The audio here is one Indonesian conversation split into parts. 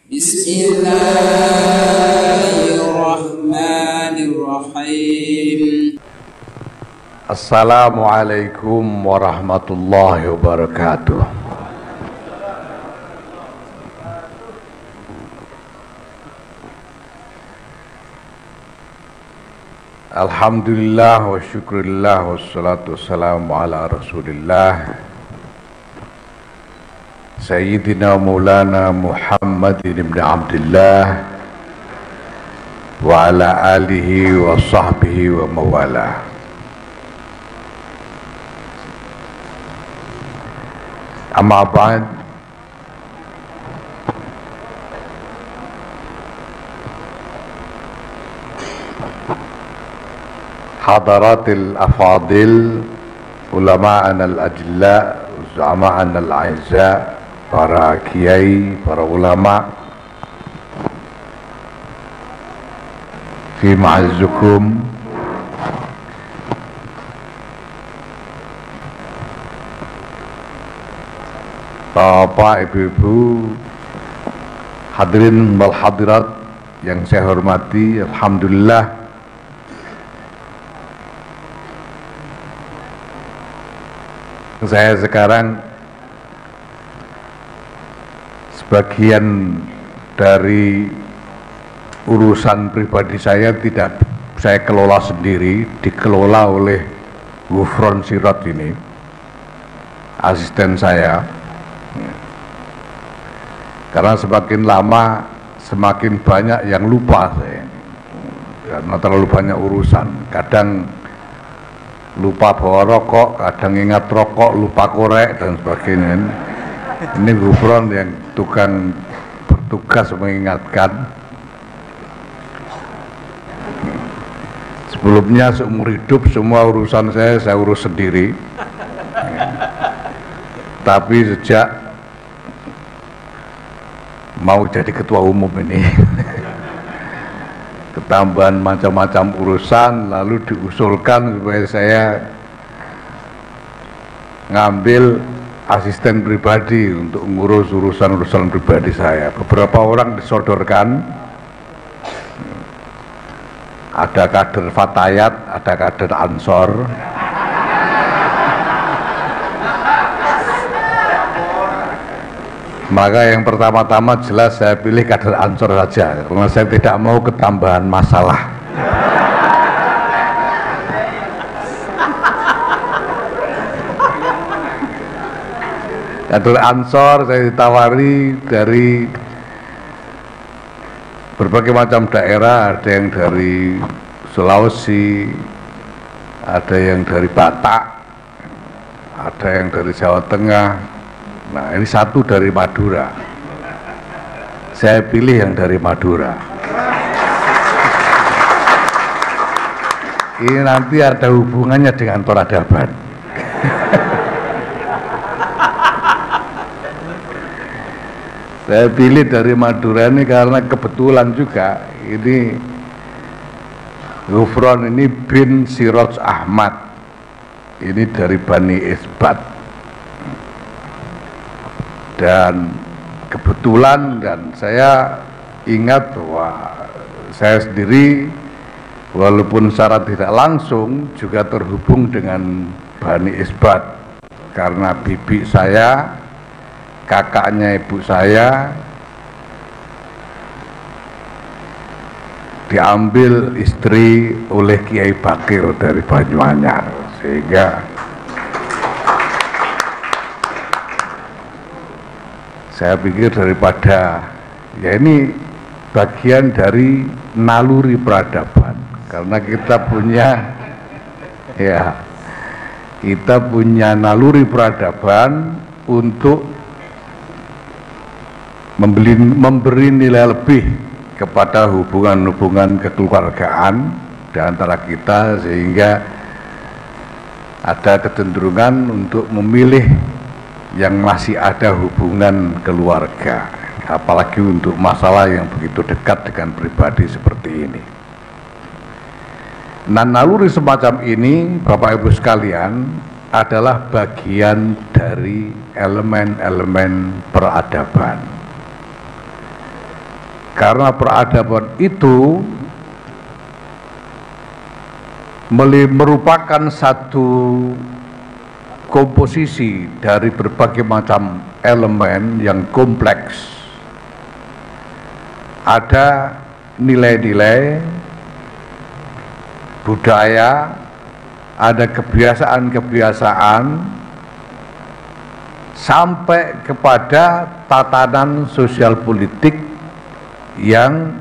Bismillahirrahmanirrahim. Assalamualaikum warahmatullahi wabarakatuh. Alhamdulillah wa syukurillah wassalatu wassalamu ala rasulillah Sayyidina Maulana Muhammadin ibn Abdullah wa ala alihi wa sahbihi wa mawala. Amma ba'd. Hadaratil afadil, ulama'ana al-ajla, uzama'ana al-aizza, para kiai, para ulama, fi ma'azzukum, bapak, ibu-ibu, hadirin wal hadirat yang saya hormati, alhamdulillah saya sekarang sebagian dari urusan pribadi saya tidak saya kelola sendiri, dikelola oleh Ghufron Sirat ini, asisten saya. Karena semakin lama semakin banyak yang lupa saya, karena terlalu banyak urusan. Kadang lupa bawa rokok, kadang ingat rokok, lupa korek dan sebagainya. Ini Ghufron yang tukang bertugas mengingatkan. Sebelumnya seumur hidup semua urusan saya urus sendiri. Tapi sejak mau jadi ketua umum ini ketambahan macam-macam urusan, lalu diusulkan supaya saya ngambil asisten pribadi untuk ngurus urusan-urusan pribadi saya. Beberapa orang disodorkan, ada kader Fatayat, ada kader Ansor. Maka yang pertama-tama jelas saya pilih kader Ansor saja, karena saya tidak mau ketambahan masalah. Kader Ansor saya ditawari dari berbagai macam daerah, ada yang dari Sulawesi, ada yang dari Batak, ada yang dari Jawa Tengah. Nah, ini satu dari Madura. Saya pilih yang dari Madura. Ini nanti ada hubungannya dengan peradaban. Saya pilih dari Madura ini karena kebetulan juga ini Ghufron ini bin Siraj Ahmad. Ini dari Bani Isbat. Dan kebetulan, dan saya ingat bahwa saya sendiri walaupun secara tidak langsung juga terhubung dengan Bani Isbat, karena bibi saya, kakaknya ibu saya diambil istri oleh Kiai Bakir dari Banyuanyar, sehingga saya pikir daripada ya ini bagian dari naluri peradaban, karena kita punya naluri peradaban untuk memberi nilai lebih kepada hubungan-hubungan kekeluargaan di antara kita, sehingga ada kecenderungan untuk memilih yang masih ada hubungan keluarga, apalagi untuk masalah yang begitu dekat dengan pribadi seperti ini. Nah, naluri semacam ini, Bapak Ibu sekalian, adalah bagian dari elemen-elemen peradaban. Karena peradaban itu merupakan satu komposisi dari berbagai macam elemen yang kompleks. Ada nilai-nilai budaya, ada kebiasaan-kebiasaan, sampai kepada tatanan sosial politik yang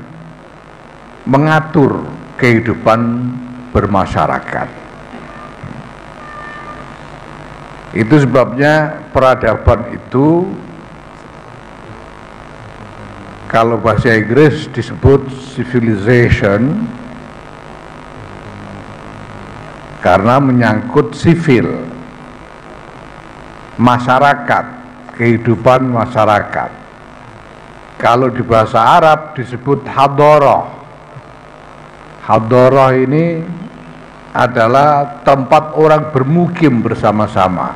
mengatur kehidupan bermasyarakat. Itu sebabnya peradaban itu kalau bahasa Inggris disebut civilization karena menyangkut sivil, masyarakat, kehidupan masyarakat. Kalau di bahasa Arab disebut hadoroh. Hadoroh ini adalah tempat orang bermukim bersama-sama,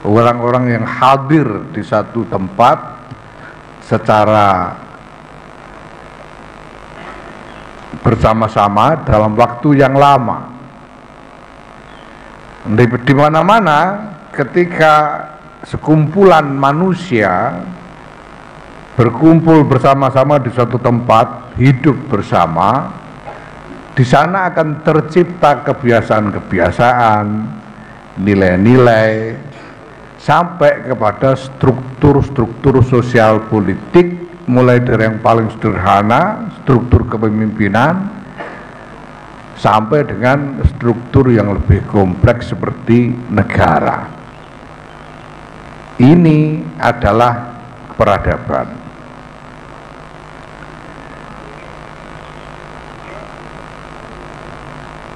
orang-orang yang hadir di satu tempat secara bersama-sama dalam waktu yang lama. Di mana-mana ketika sekumpulan manusia berkumpul bersama-sama di suatu tempat, hidup bersama, di sana akan tercipta kebiasaan-kebiasaan, nilai-nilai, sampai kepada struktur-struktur sosial politik, mulai dari yang paling sederhana, struktur kepemimpinan, sampai dengan struktur yang lebih kompleks seperti negara. Ini adalah peradaban.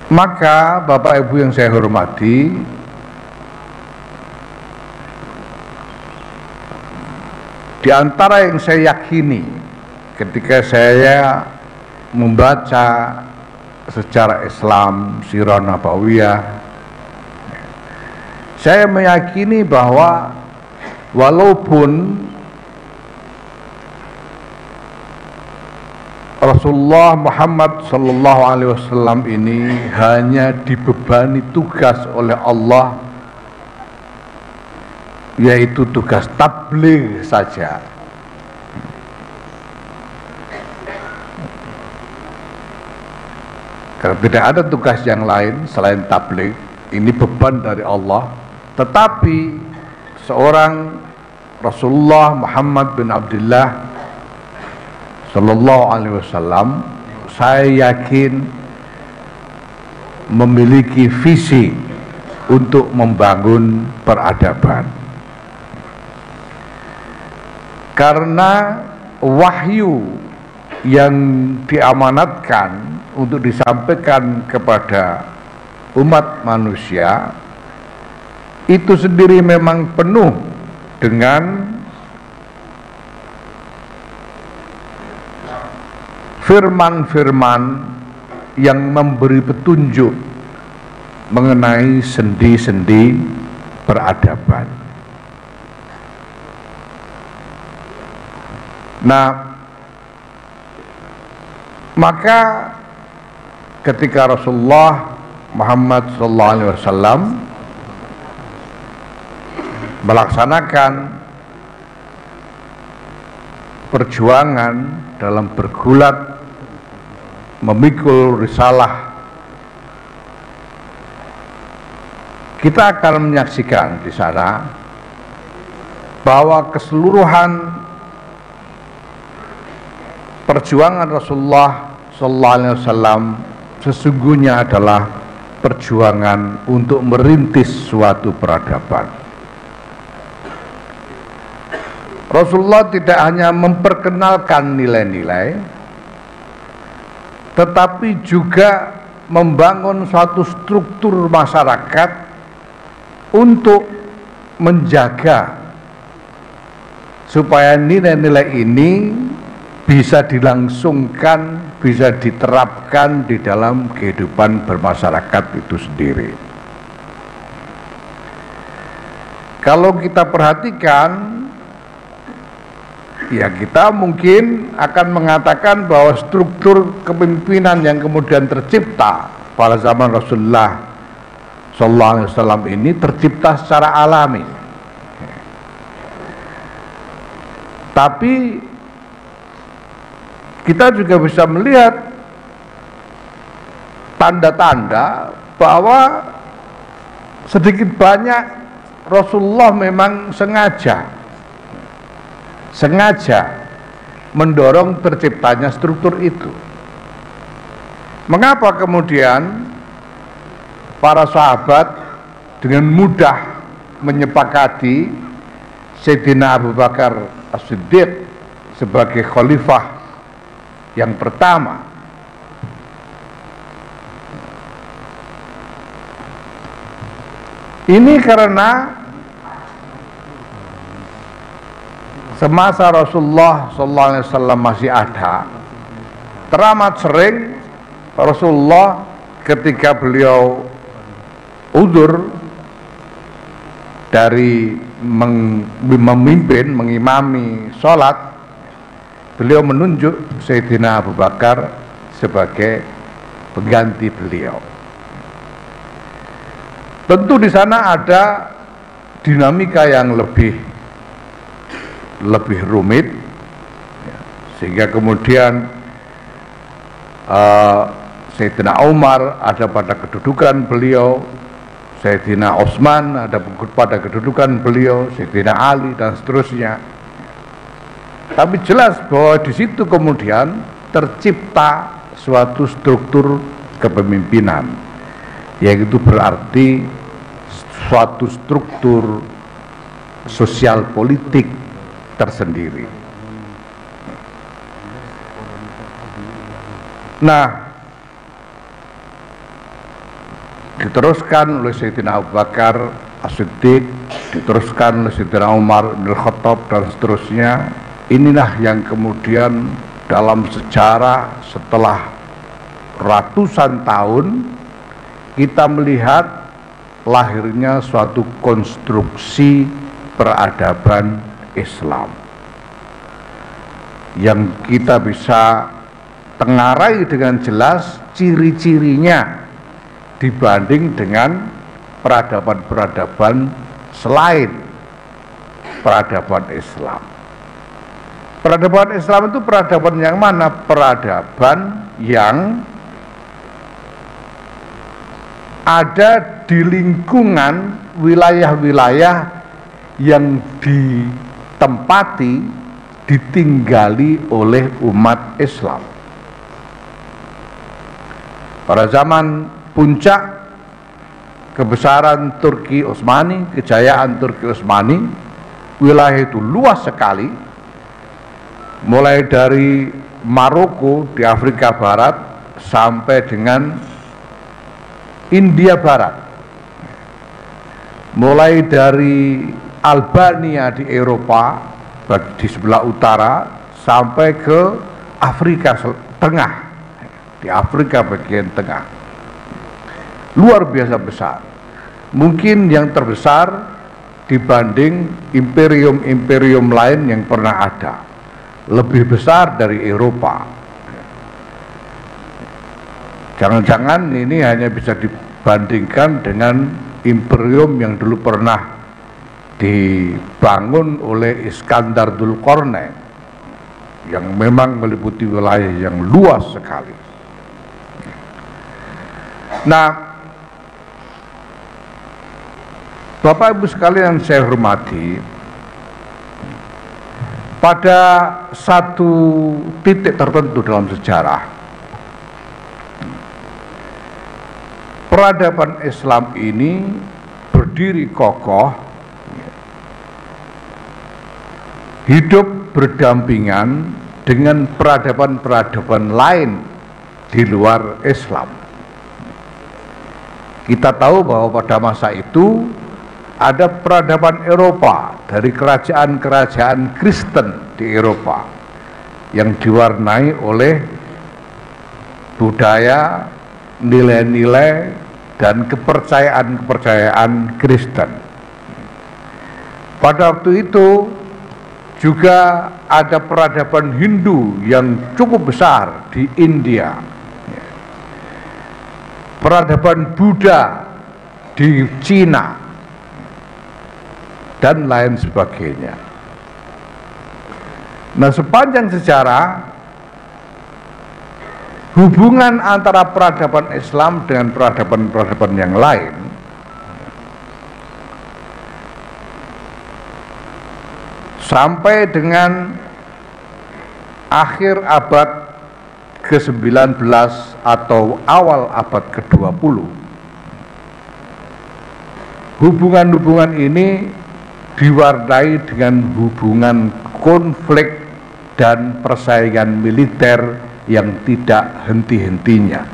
Maka Bapak Ibu yang saya hormati, di antara yang saya yakini ketika saya membaca sejarah Islam, Sirah Nabawiyah, saya meyakini bahwa walaupun Rasulullah Muhammad sallallahu alaihi wasallam ini hanya dibebani tugas oleh Allah, yaitu tugas tabligh saja. Karena tidak ada tugas yang lain selain tabligh, ini beban dari Allah. Tetapi seorang Rasulullah Muhammad bin Abdullah sallallahu alaihi wasallam, saya yakin memiliki visi untuk membangun peradaban. Karena wahyu yang diamanatkan untuk disampaikan kepada umat manusia itu sendiri memang penuh dengan firman-firman yang memberi petunjuk mengenai sendi-sendi peradaban. Nah, maka ketika Rasulullah Muhammad SAW melaksanakan perjuangan dalam bergulat memikul risalah, kita akan menyaksikan di sana bahwa keseluruhan perjuangan Rasulullah SAW sesungguhnya adalah perjuangan untuk merintis suatu peradaban. Rasulullah tidak hanya memperkenalkan nilai-nilai, tetapi juga membangun suatu struktur masyarakat untuk menjaga supaya nilai-nilai ini bisa dilangsungkan, bisa diterapkan di dalam kehidupan bermasyarakat itu sendiri. Kalau kita perhatikan ya kita mungkin akan mengatakan bahwa struktur kepemimpinan yang kemudian tercipta pada zaman Rasulullah Sallallahu Alaihi Wasallam ini tercipta secara alami. Tapi kita juga bisa melihat tanda-tanda bahwa sedikit banyak Rasulullah memang sengaja mendorong terciptanya struktur itu. Mengapa kemudian para sahabat dengan mudah menyepakati Sayyidina Abu Bakar As-Siddiq sebagai khalifah yang pertama? Ini karena semasa Rasulullah SAW masih ada, teramat sering Rasulullah ketika beliau uzur dari memimpin, mengimami sholat, beliau menunjuk Sayyidina Abu Bakar sebagai pengganti beliau. Tentu di sana ada dinamika yang lebih rumit, sehingga kemudian Sayyidina Umar ada pada kedudukan beliau, Sayyidina Utsman ada pada kedudukan beliau, Sayyidina Ali dan seterusnya. Tapi jelas bahwa di situ kemudian tercipta suatu struktur kepemimpinan, yaitu berarti suatu struktur sosial politik tersendiri. Nah, diteruskan oleh Sayyidina Abu Bakar As-Siddiq, diteruskan oleh Sayyidina Umar bin Khattab dan seterusnya. Inilah yang kemudian dalam sejarah setelah ratusan tahun kita melihat lahirnya suatu konstruksi peradaban Islam yang kita bisa tengarai dengan jelas ciri-cirinya dibanding dengan peradaban-peradaban selain peradaban Islam. Peradaban Islam itu peradaban yang mana? Peradaban yang ada di lingkungan wilayah-wilayah yang ditempati, ditinggali oleh umat Islam. Pada zaman puncak kebesaran Turki Utsmani, kejayaan Turki Utsmani, wilayah itu luas sekali, mulai dari Maroko di Afrika Barat sampai dengan India Barat, mulai dari Albania di Eropa di sebelah utara sampai ke Afrika Tengah, di Afrika bagian tengah, luar biasa besar, mungkin yang terbesar dibanding imperium-imperium lain yang pernah ada, lebih besar dari Eropa. Jangan-jangan ini hanya bisa dibandingkan dengan imperium yang dulu pernah dibangun oleh Iskandar Dzulqarnain yang memang meliputi wilayah yang luas sekali. Nah, Bapak Ibu sekalian saya hormati, pada satu titik tertentu dalam sejarah, peradaban Islam ini berdiri kokoh, hidup berdampingan dengan peradaban-peradaban lain di luar Islam. Kita tahu bahwa pada masa itu ada peradaban Eropa dari kerajaan-kerajaan Kristen di Eropa yang diwarnai oleh budaya, nilai-nilai dan kepercayaan-kepercayaan Kristen. Pada waktu itu juga ada peradaban Hindu yang cukup besar di India, peradaban Buddha di Cina, dan lain sebagainya. Nah, sepanjang sejarah, hubungan antara peradaban Islam dengan peradaban-peradaban yang lain sampai dengan akhir abad ke-19 atau awal abad ke-20, hubungan-hubungan ini diwarnai dengan hubungan konflik dan persaingan militer yang tidak henti-hentinya.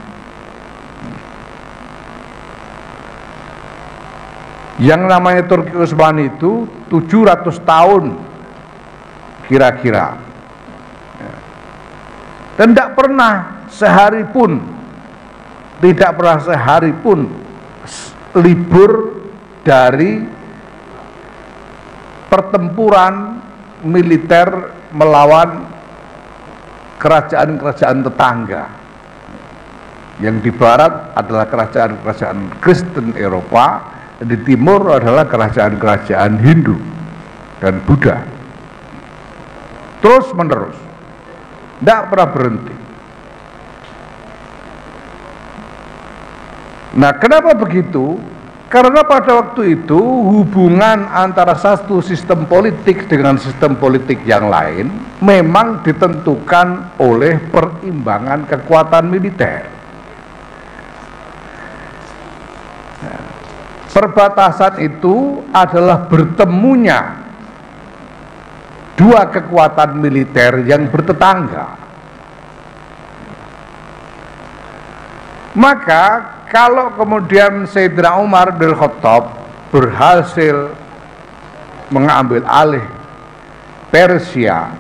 Yang namanya Turki Utsmani itu 700 tahun kira-kira, dan tidak pernah sehari pun libur dari pertempuran militer melawan kerajaan-kerajaan tetangga. Yang di barat adalah kerajaan-kerajaan Kristen Eropa, di timur adalah kerajaan-kerajaan Hindu dan Buddha. Terus menerus, tidak pernah berhenti. Nah, kenapa begitu? Karena pada waktu itu hubungan antara satu sistem politik dengan sistem politik yang lain memang ditentukan oleh perimbangan kekuatan militer. Perbatasan itu adalah bertemunya dua kekuatan militer yang bertetangga. Maka kalau kemudian Sayyidina Umar bin Khattab berhasil mengambil alih Persia,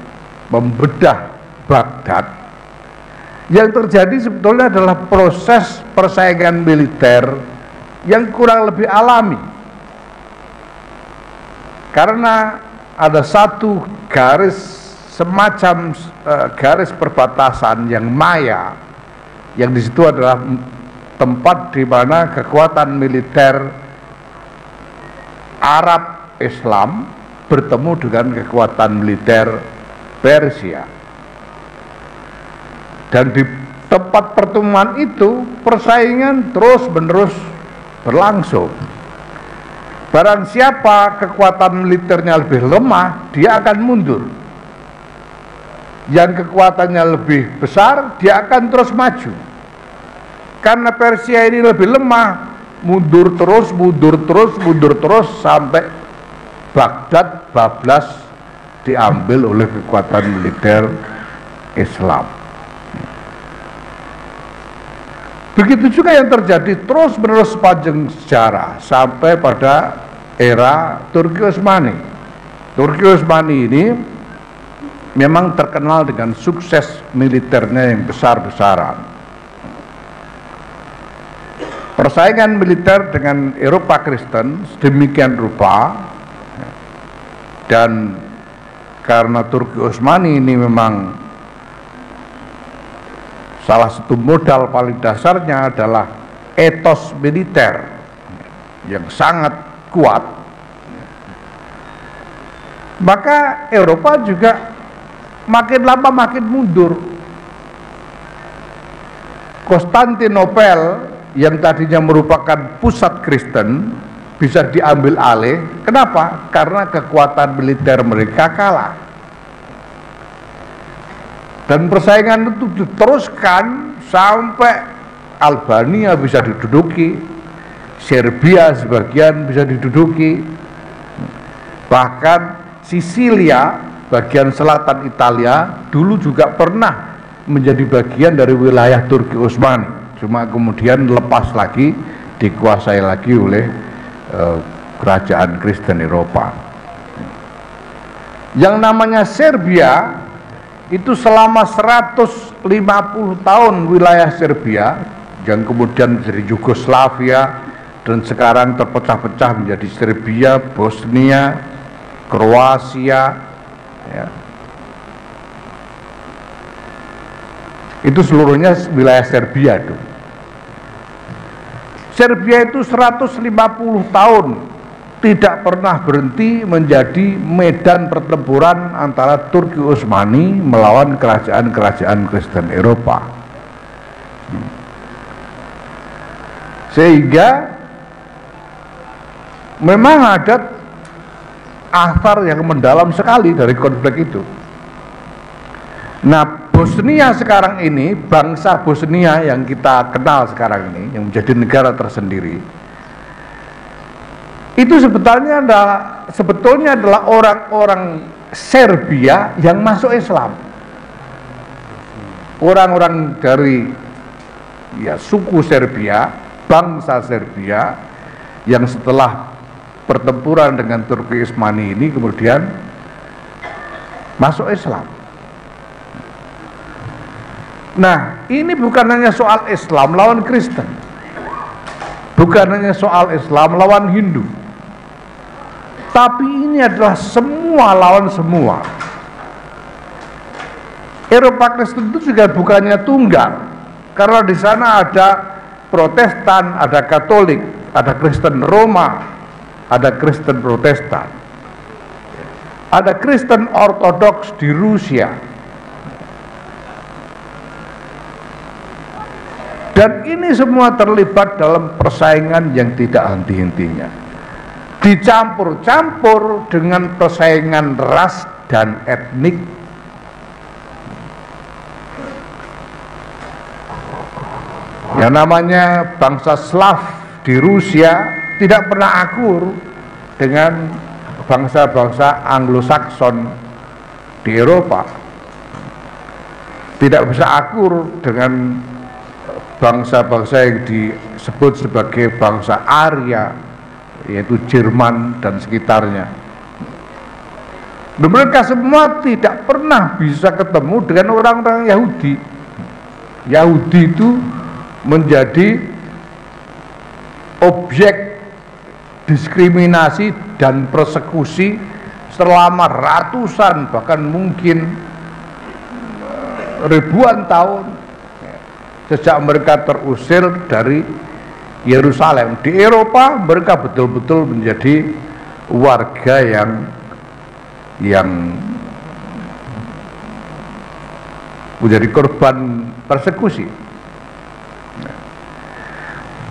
membedah Baghdad, yang terjadi sebetulnya adalah proses persaingan militer yang kurang lebih alami. Karena ada satu garis semacam garis perbatasan yang maya, yang di situ adalah tempat di mana kekuatan militer Arab Islam bertemu dengan kekuatan militer Persia. Dan di tempat pertemuan itu persaingan terus-menerus berlangsung. Barang siapa kekuatan militernya lebih lemah, dia akan mundur. Yang kekuatannya lebih besar, dia akan terus maju. Karena Persia ini lebih lemah, mundur terus sampai Baghdad bablas diambil oleh kekuatan militer Islam. Begitu juga yang terjadi terus menerus sepanjang sejarah sampai pada era Turki Utsmani. Turki Utsmani ini memang terkenal dengan sukses militernya yang besar-besaran. Persaingan militer dengan Eropa Kristen sedemikian rupa, dan karena Turki Utsmani ini memang salah satu modal paling dasarnya adalah etos militer yang sangat kuat, maka Eropa juga makin lama makin mundur. Konstantinopel yang tadinya merupakan pusat Kristen bisa diambil alih. Kenapa? Karena kekuatan militer mereka kalah. Dan persaingan itu diteruskan sampai Albania bisa diduduki, Serbia sebagian bisa diduduki, bahkan Sisilia bagian selatan Italia dulu juga pernah menjadi bagian dari wilayah Turki Utsmani. Cuma kemudian lepas lagi, dikuasai lagi oleh kerajaan Kristen Eropa. Yang namanya Serbia itu selama 150 tahun wilayah Serbia yang kemudian menjadi Yugoslavia dan sekarang terpecah-pecah menjadi Serbia, Bosnia, Kroasia, ya. Itu seluruhnya wilayah Serbia itu. Serbia itu 150 tahun tidak pernah berhenti menjadi medan pertempuran antara Turki Utsmani melawan kerajaan-kerajaan Kristen Eropa. Sehingga memang ada akar yang mendalam sekali dari konflik itu. Nah, Bosnia sekarang ini, bangsa Bosnia yang kita kenal sekarang ini, yang menjadi negara tersendiri, itu sebetulnya adalah orang-orang Serbia yang masuk Islam. Orang-orang dari suku Serbia, bangsa Serbia, yang setelah pertempuran dengan Turki Utsmani ini kemudian masuk Islam. Nah, ini bukan hanya soal Islam lawan Kristen, bukan hanya soal Islam lawan Hindu, tapi ini adalah semua lawan semua. Eropa Kristen itu juga bukannya tunggal, karena di sana ada Protestan, ada Katolik, ada Kristen Roma, ada Kristen Protestan, ada Kristen Ortodoks di Rusia. Dan ini semua terlibat dalam persaingan yang tidak henti-hentinya, dicampur-campur dengan persaingan ras dan etnik. Yang namanya bangsa Slav di Rusia tidak pernah akur dengan bangsa-bangsa Anglo-Sakson di Eropa, tidak bisa akur dengan bangsa-bangsa yang disebut sebagai bangsa Arya, yaitu Jerman dan sekitarnya. Dan mereka semua tidak pernah bisa ketemu dengan orang-orang Yahudi. Yahudi itu menjadi objek diskriminasi dan persekusi selama ratusan, bahkan mungkin ribuan tahun, sejak mereka terusir dari Yerusalem. Di Eropa mereka betul-betul menjadi warga yang menjadi korban persekusi.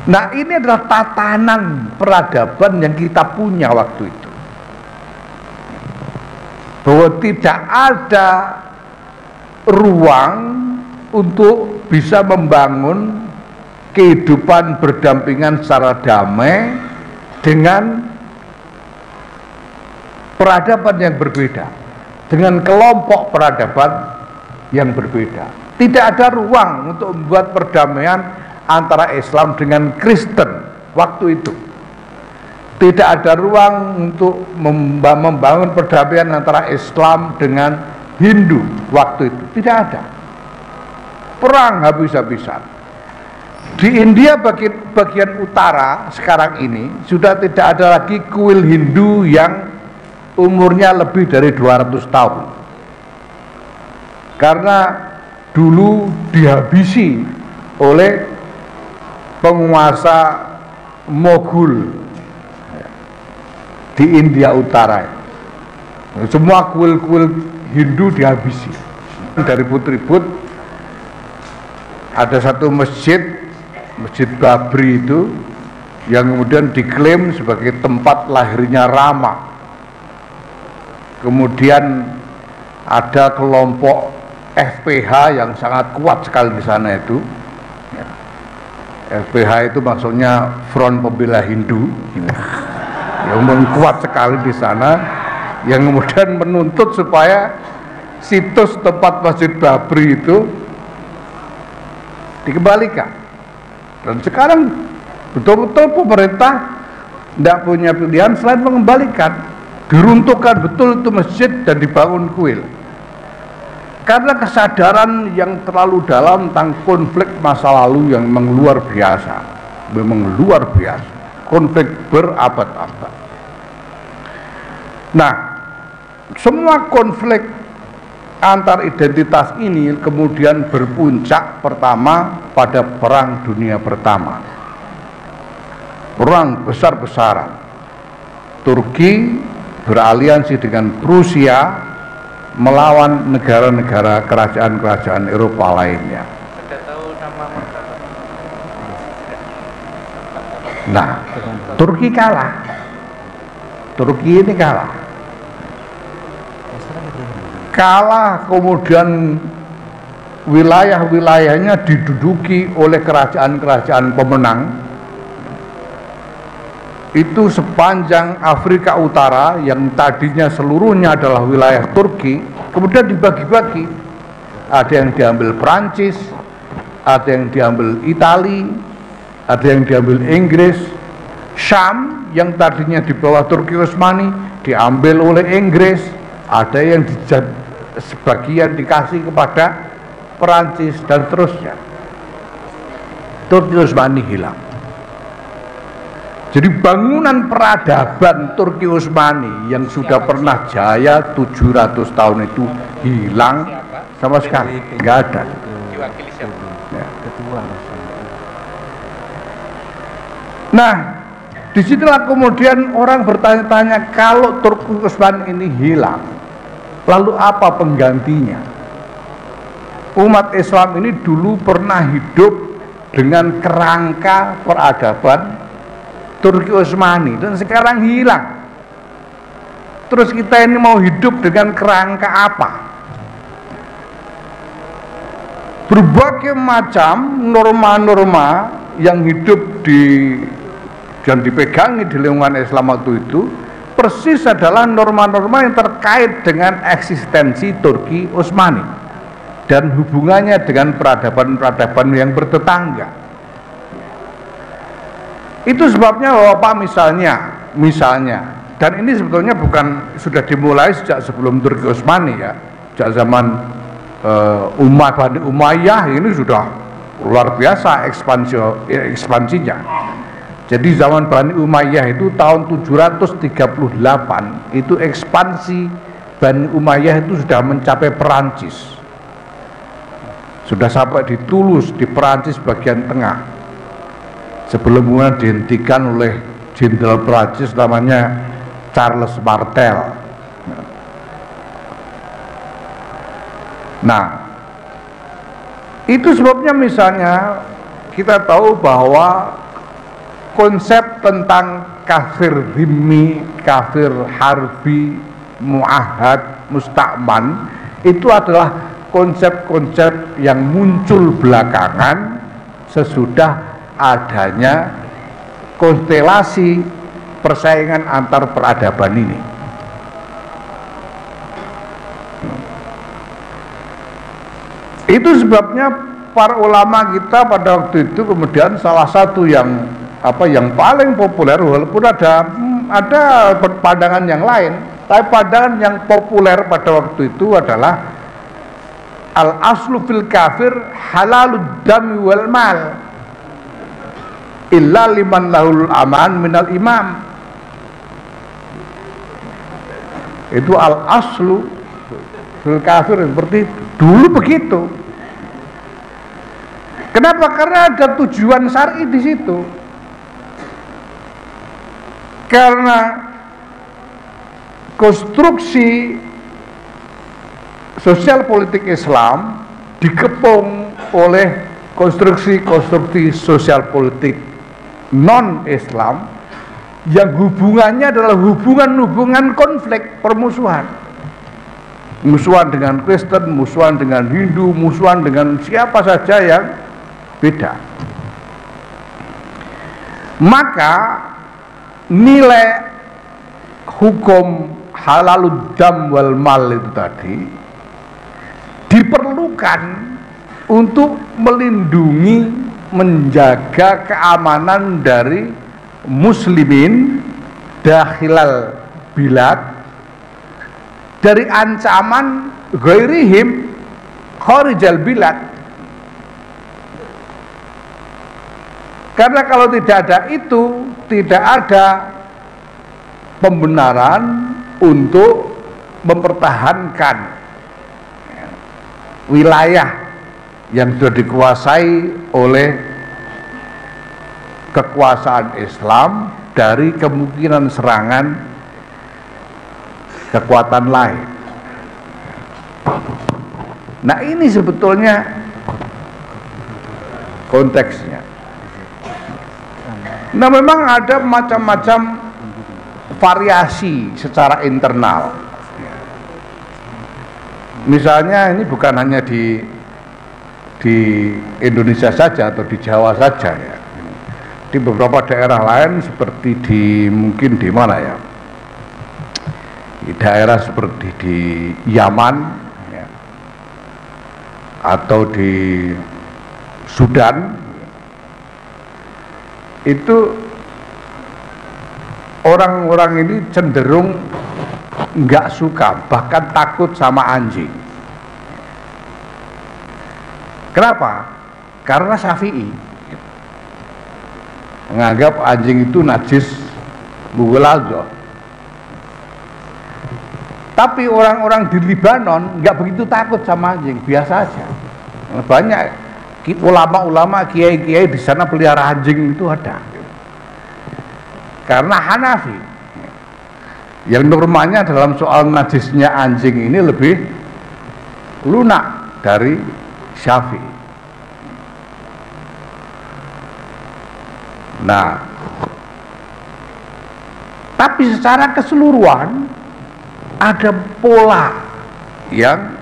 Nah, ini adalah tatanan peradaban yang kita punya waktu itu, bahwa tidak ada ruang untuk bisa membangun kehidupan berdampingan secara damai dengan peradaban yang berbeda, dengan kelompok peradaban yang berbeda. Tidak ada ruang untuk membuat perdamaian antara Islam dengan Kristen waktu itu. Tidak ada ruang untuk membangun perdamaian antara Islam dengan Hindu waktu itu. Tidak ada. Perang habis-habisan. Di India bagian utara sekarang ini sudah tidak ada lagi kuil Hindu yang umurnya lebih dari 200 tahun, karena dulu dihabisi oleh penguasa Moghul di India Utara. Semua kuil-kuil Hindu dihabisi. Dari ribut-ribut ada satu masjid Babri itu yang kemudian diklaim sebagai tempat lahirnya Rama. Kemudian ada kelompok FPH yang sangat kuat sekali di sana itu. FPH itu maksudnya Front Pembela Hindu, yang kuat sekali di sana, yang kemudian menuntut supaya situs tempat Masjid Babri itu dikembalikan. Dan sekarang betul-betul pemerintah tidak punya pilihan selain mengembalikan, diruntuhkan betul itu masjid dan dibangun kuil. Karena kesadaran yang terlalu dalam tentang konflik masa lalu yang memang luar biasa, konflik berabad-abad. Nah, semua konflik antar identitas ini kemudian berpuncak pertama pada Perang Dunia Pertama. Perang besar-besaran. Turki beraliansi dengan Prusia melawan negara-negara kerajaan-kerajaan Eropa lainnya. Nah, Turki kalah. Turki ini kalah. Kalah, kemudian wilayah-wilayahnya diduduki oleh kerajaan-kerajaan pemenang. Itu sepanjang Afrika Utara yang tadinya seluruhnya adalah wilayah Turki, kemudian dibagi-bagi. Ada yang diambil Prancis, ada yang diambil Itali, ada yang diambil Inggris. Syam yang tadinya di bawah Turki Utsmani diambil oleh Inggris. Ada yang sebagian dikasih kepada Prancis dan seterusnya. Turki Utsmani hilang. Jadi bangunan peradaban Turki Utsmani yang sudah pernah jaya 700 tahun itu hilang sama sekali, nggak ada. Ya. Nah, disitulah kemudian orang bertanya-tanya, kalau Turki Utsmani ini hilang, lalu apa penggantinya? Umat Islam ini dulu pernah hidup dengan kerangka peradaban Turki Utsmani dan sekarang hilang. Terus kita ini mau hidup dengan kerangka apa? Berbagai macam norma-norma yang hidup dan dipegangi di lingkungan Islam waktu itu persis adalah norma-norma yang terkait dengan eksistensi Turki Utsmani dan hubungannya dengan peradaban-peradaban yang bertetangga. Itu sebabnya Bapak misalnya, dan ini sebetulnya sudah dimulai sejak sebelum Turki Utsmani ya, sejak zaman Bani Umayyah ini sudah luar biasa ekspansinya. Jadi zaman Bani Umayyah itu tahun 738 itu ekspansi Bani Umayyah itu sudah mencapai Perancis, sudah sampai di Toulouse di Perancis bagian tengah. Sebelum kemudian dihentikan oleh Jenderal Prancis namanya Charles Martel. Nah, itu sebabnya misalnya kita tahu bahwa konsep tentang kafir dhimmi, kafir harbi, muahad, mustakman itu adalah konsep-konsep yang muncul belakangan sesudah adanya konstelasi persaingan antar peradaban ini. Itu sebabnya para ulama kita pada waktu itu kemudian salah satu yang paling populer, walaupun ada pandangan yang lain, tapi pandangan yang populer pada waktu itu adalah al aslu fil kafir halalud dami wal mal illa liman lahul aman minal imam. Itu al aslu fil kafir seperti itu. Dulu begitu. Kenapa? Karena ada tujuan syar'i di situ. Karena konstruksi sosial politik Islam dikepung oleh konstruksi sosial politik non-Islam yang hubungannya adalah hubungan konflik, permusuhan. Musuhan dengan Kristen, musuhan dengan Hindu, musuhan dengan siapa saja yang beda. Maka nilai hukum halalud dam wal mal itu tadi diperlukan untuk melindungi, menjaga keamanan dari muslimin dakhilal bilad dari ancaman ghairihim kharijal bilad. Karena kalau tidak ada itu, tidak ada pembenaran untuk mempertahankan wilayah yang sudah dikuasai oleh kekuasaan Islam dari kemungkinan serangan kekuatan lain. Nah, ini sebetulnya konteksnya. Nah, memang ada macam-macam variasi secara internal. Misalnya ini bukan hanya di Indonesia saja atau di Jawa saja ya. Di beberapa daerah lain seperti mungkin di mana ya? Di daerah seperti di Yaman ya, atau di Sudan, itu orang-orang ini cenderung nggak suka, bahkan takut sama anjing. Kenapa? Karena Syafi'i menganggap anjing itu najis mughaladzah. Tapi orang-orang di Libanon nggak begitu takut sama anjing, biasa aja. Banyak ulama-ulama, kiai-kiai di sana pelihara anjing itu ada. Karena Hanafi, yang normanya dalam soal najisnya anjing ini lebih lunak dari Syafi'i. Nah, tapi secara keseluruhan ada pola yang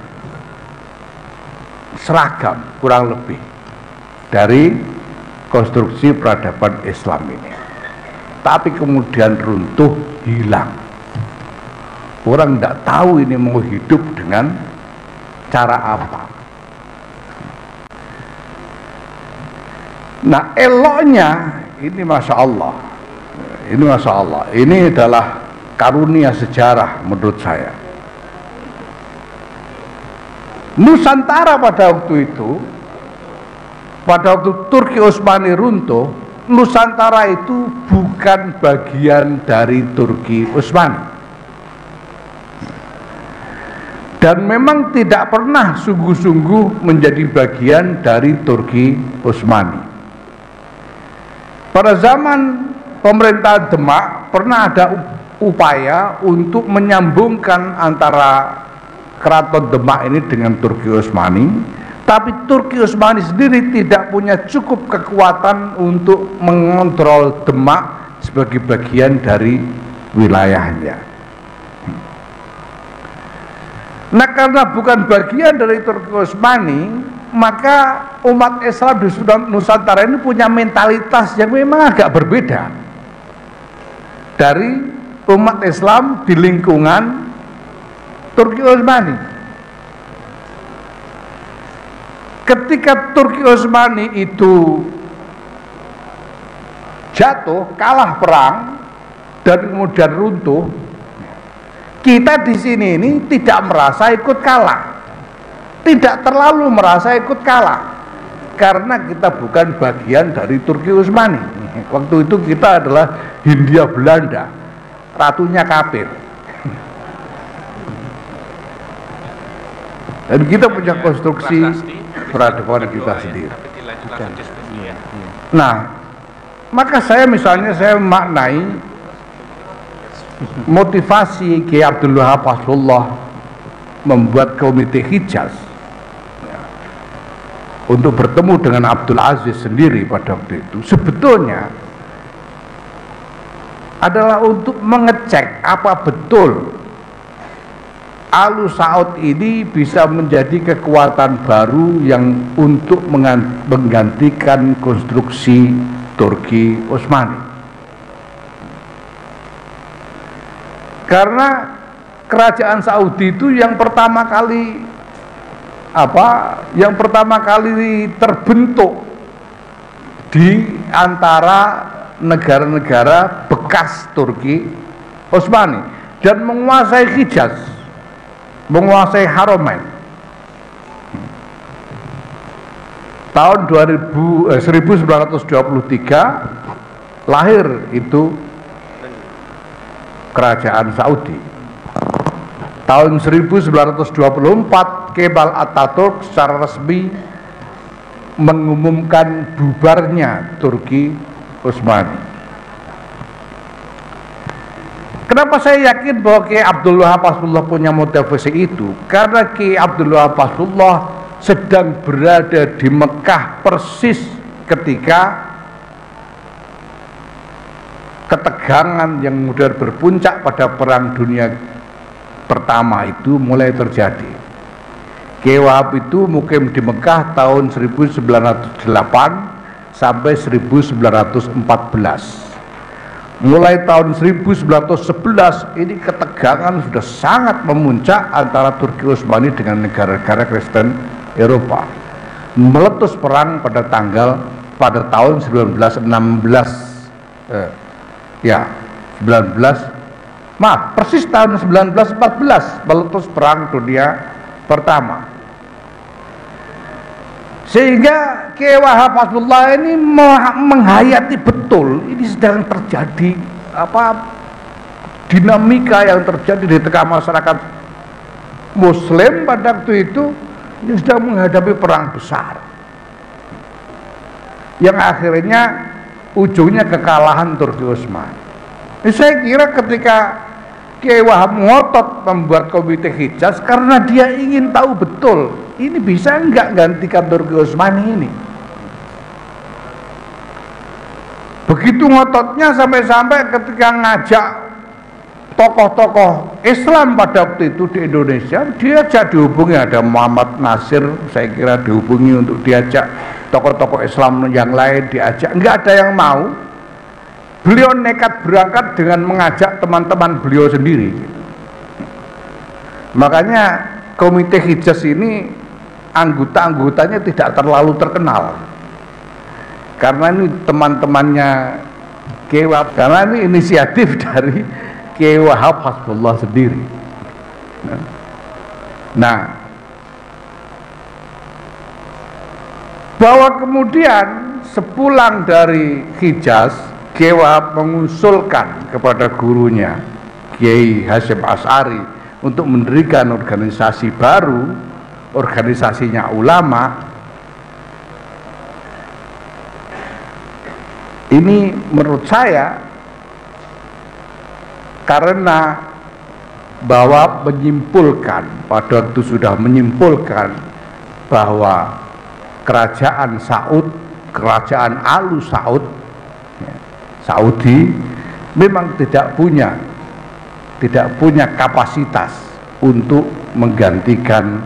seragam kurang lebih dari konstruksi peradaban Islam ini. Tapi kemudian runtuh, hilang. Orang tidak tahu ini mau hidup dengan cara apa. Nah, eloknya ini Masya Allah, ini adalah karunia sejarah menurut saya. Nusantara pada waktu itu, pada waktu Turki Utsmani runtuh, Nusantara itu bukan bagian dari Turki Utsmani, dan memang tidak pernah sungguh-sungguh menjadi bagian dari Turki Utsmani. Pada zaman pemerintahan Demak pernah ada upaya untuk menyambungkan antara Keraton Demak ini dengan Turki Utsmani, tapi Turki Utsmani sendiri tidak punya cukup kekuatan untuk mengontrol Demak sebagai bagian dari wilayahnya. Nah, karena bukan bagian dari Turki Utsmani, maka umat Islam di Nusantara ini punya mentalitas yang memang agak berbeda dari umat Islam di lingkungan Turki Utsmani. Ketika Turki Utsmani itu jatuh, kalah perang dan kemudian runtuh, kita di sini ini tidak merasa ikut kalah, tidak terlalu merasa ikut kalah, karena kita bukan bagian dari Turki Utsmani. Waktu itu kita adalah Hindia Belanda, ratunya kafir, dan kita punya konstruksi peradaban kita sendiri. Nah, maka saya maknai motivasi Kiai Abdul Wahab Fathullah membuat komite Hijaz untuk bertemu dengan Abdul Aziz sendiri pada waktu itu sebetulnya adalah untuk mengecek apa betul Alu Saud ini bisa menjadi kekuatan baru yang untuk menggantikan konstruksi Turki Utsmani. Karena kerajaan Saudi itu yang pertama kali terbentuk di antara negara-negara bekas Turki Utsmani dan menguasai Hijaz, menguasai Haramain. Tahun 1923 lahir itu kerajaan Saudi. Tahun 1924 Kemal Atatürk secara resmi mengumumkan bubarnya Turki Utsmani. Kenapa saya yakin bahwa Kiai Abdul Wahab Hasbullah punya motivasi itu? Karena Kiai Abdul Wahab Hasbullah sedang berada di Mekah persis ketika ketegangan yang kemudian berpuncak pada Perang Dunia Pertama itu mulai terjadi. Kiai Wahab itu mukim di Mekah tahun 1908 sampai 1914. Mulai tahun 1911 ini ketegangan sudah sangat memuncak antara Turki Utsmani dengan negara-negara Kristen Eropa. Meletus perang pada tahun 1916 persis tahun 1914 meletus Perang Dunia Pertama. Sehingga Kiai Wahab Hasbullah ini menghayati betul ini sedang terjadi dinamika yang terjadi di tengah masyarakat Muslim pada waktu itu yang sedang menghadapi perang besar yang akhirnya ujungnya kekalahan Turki Utsmani. Saya kira ketika Kiai Wahab ngotot membuat komite Hijaz karena dia ingin tahu betul ini bisa enggak gantikan Turki Utsmani ini. Begitu ngototnya sampai-sampai ketika ngajak tokoh-tokoh Islam pada waktu itu di Indonesia, dia ajak dihubungi, ada Muhammad Nasir, saya kira dihubungi untuk diajak tokoh-tokoh Islam yang lain diajak, enggak ada yang mau. Beliau nekat berangkat dengan mengajak teman-teman beliau sendiri. Makanya komite Hijaz ini anggota-anggotanya tidak terlalu terkenal. Karena ini teman-temannya Kiai Wahab, karena ini inisiatif dari Kiai Wahab Hasbullah sendiri. Nah, bahwa kemudian sepulang dari Hijaz, Kiai Wahab mengusulkan kepada gurunya Kiai Hasyim Asy'ari untuk mendirikan organisasi baru, organisasinya ulama. Ini menurut saya karena bahwa menyimpulkan, pada waktu sudah menyimpulkan bahwa kerajaan Saud, kerajaan Alu Saudi memang tidak punya kapasitas untuk menggantikan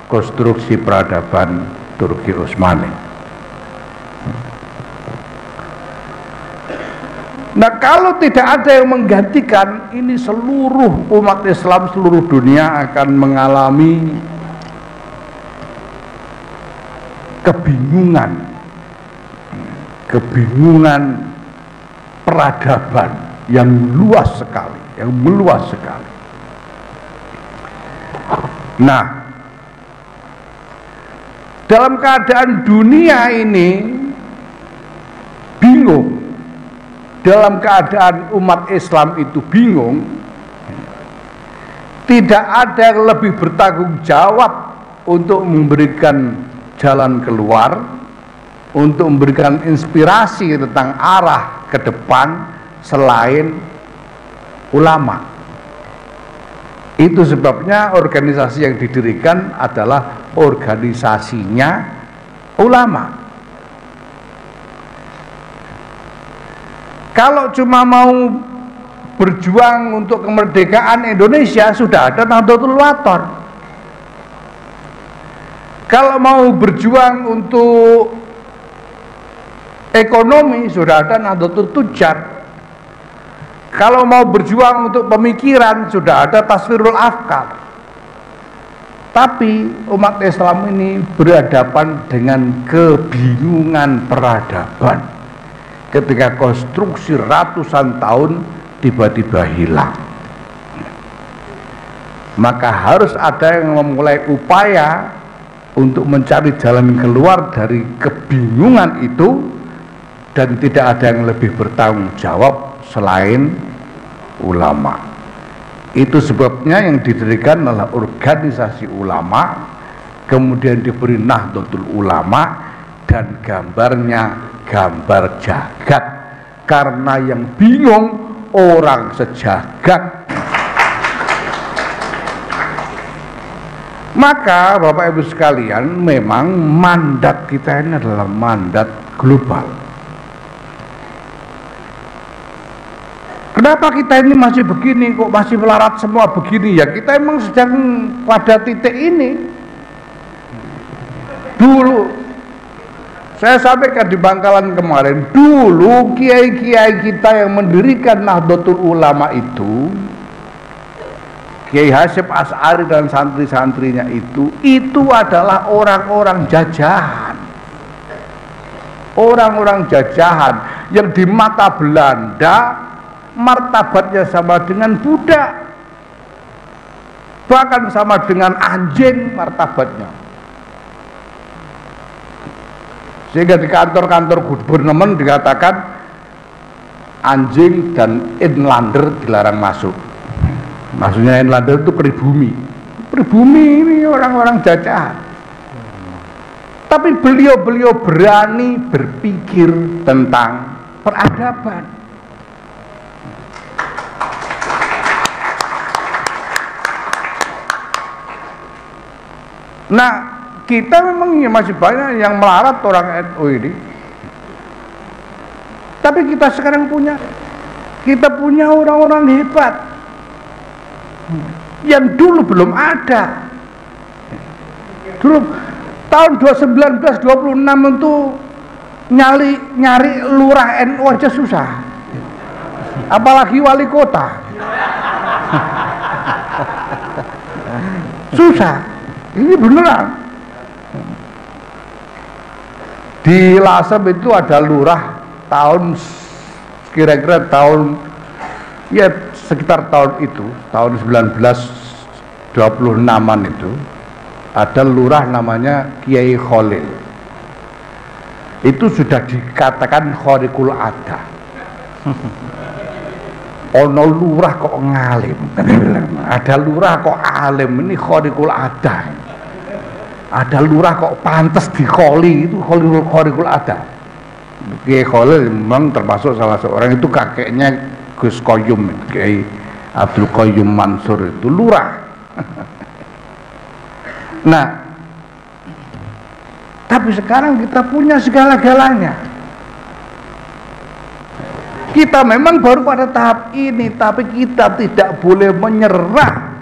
konstruksi peradaban Turki Utsmani. Nah, kalau tidak ada yang menggantikan, ini seluruh umat Islam seluruh dunia akan mengalami kebingungan peradaban yang luas sekali, meluas sekali. Nah, dalam keadaan dunia ini bingung, dalam keadaan umat Islam itu bingung, tidak ada yang lebih bertanggung jawab untuk memberikan jalan keluar, untuk memberikan inspirasi tentang arah ke depan selain ulama. Itu sebabnya organisasi yang didirikan adalah organisasinya ulama. Kalau cuma mau berjuang untuk kemerdekaan Indonesia, sudah ada Nahdlatul Wathon. Kalau mau berjuang untuk ekonomi, sudah ada Nahdlatul Tujjar. Kalau mau berjuang untuk pemikiran, sudah ada Tasfirul Afkar. Tapi umat Islam ini berhadapan dengan kebingungan peradaban ketika konstruksi ratusan tahun tiba-tiba hilang. Maka harus ada yang memulai upaya untuk mencari jalan keluar dari kebingungan itu, dan tidak ada yang lebih bertanggung jawab selain ulama. Itu sebabnya yang didirikan adalah organisasi ulama kemudian diberi Nahdlatul Ulama, dan gambarnya gambar jagat, karena yang bingung orang sejagat. Maka Bapak Ibu sekalian, memang mandat kita ini adalah mandat global. Kenapa kita ini masih begini, kok masih melarat semua begini? Ya kita emang sedang pada titik ini. Dulu saya sampaikan di Bangkalan kemarin, dulu kiai-kiai kita yang mendirikan Nahdlatul Ulama itu, Kiai Hasyim Asy'ari dan santri-santrinya itu adalah orang-orang jajahan. Orang-orang jajahan yang di mata Belanda martabatnya sama dengan budak, bahkan sama dengan anjing martabatnya. Sehingga di kantor-kantor gubernur dikatakan anjing dan inlander dilarang masuk. Maksudnya inlander itu pribumi. Pribumi ini orang-orang jajahan. Tapi beliau berani berpikir tentang peradaban. Nah, kita memang masih banyak yang melarat orang NU ini. Tapi kita sekarang punya orang-orang hebat yang dulu belum ada. Dulu tahun 1926 itu nyari lurah NU aja susah, apalagi wali kota. Susah, ini beneran. Di Lasem itu ada lurah tahun kira-kira tahun ya sekitar tahun itu, tahun 1926-an itu ada lurah namanya Kiai Khalil. Itu sudah dikatakan khariqul ada. Ono lurah kok ngalim. Ada lurah kok alim, ini khariqul ada. Ada lurah kok pantas di kholi, itu khariqul ada. Kiai Khalil memang termasuk salah seorang, itu kakeknya Gus Qayyum, Kiai Abdul Qayyum Mansur itu lurah. Nah, tapi sekarang kita punya segala-galanya. Kita memang baru pada tahap ini, tapi kita tidak boleh menyerah.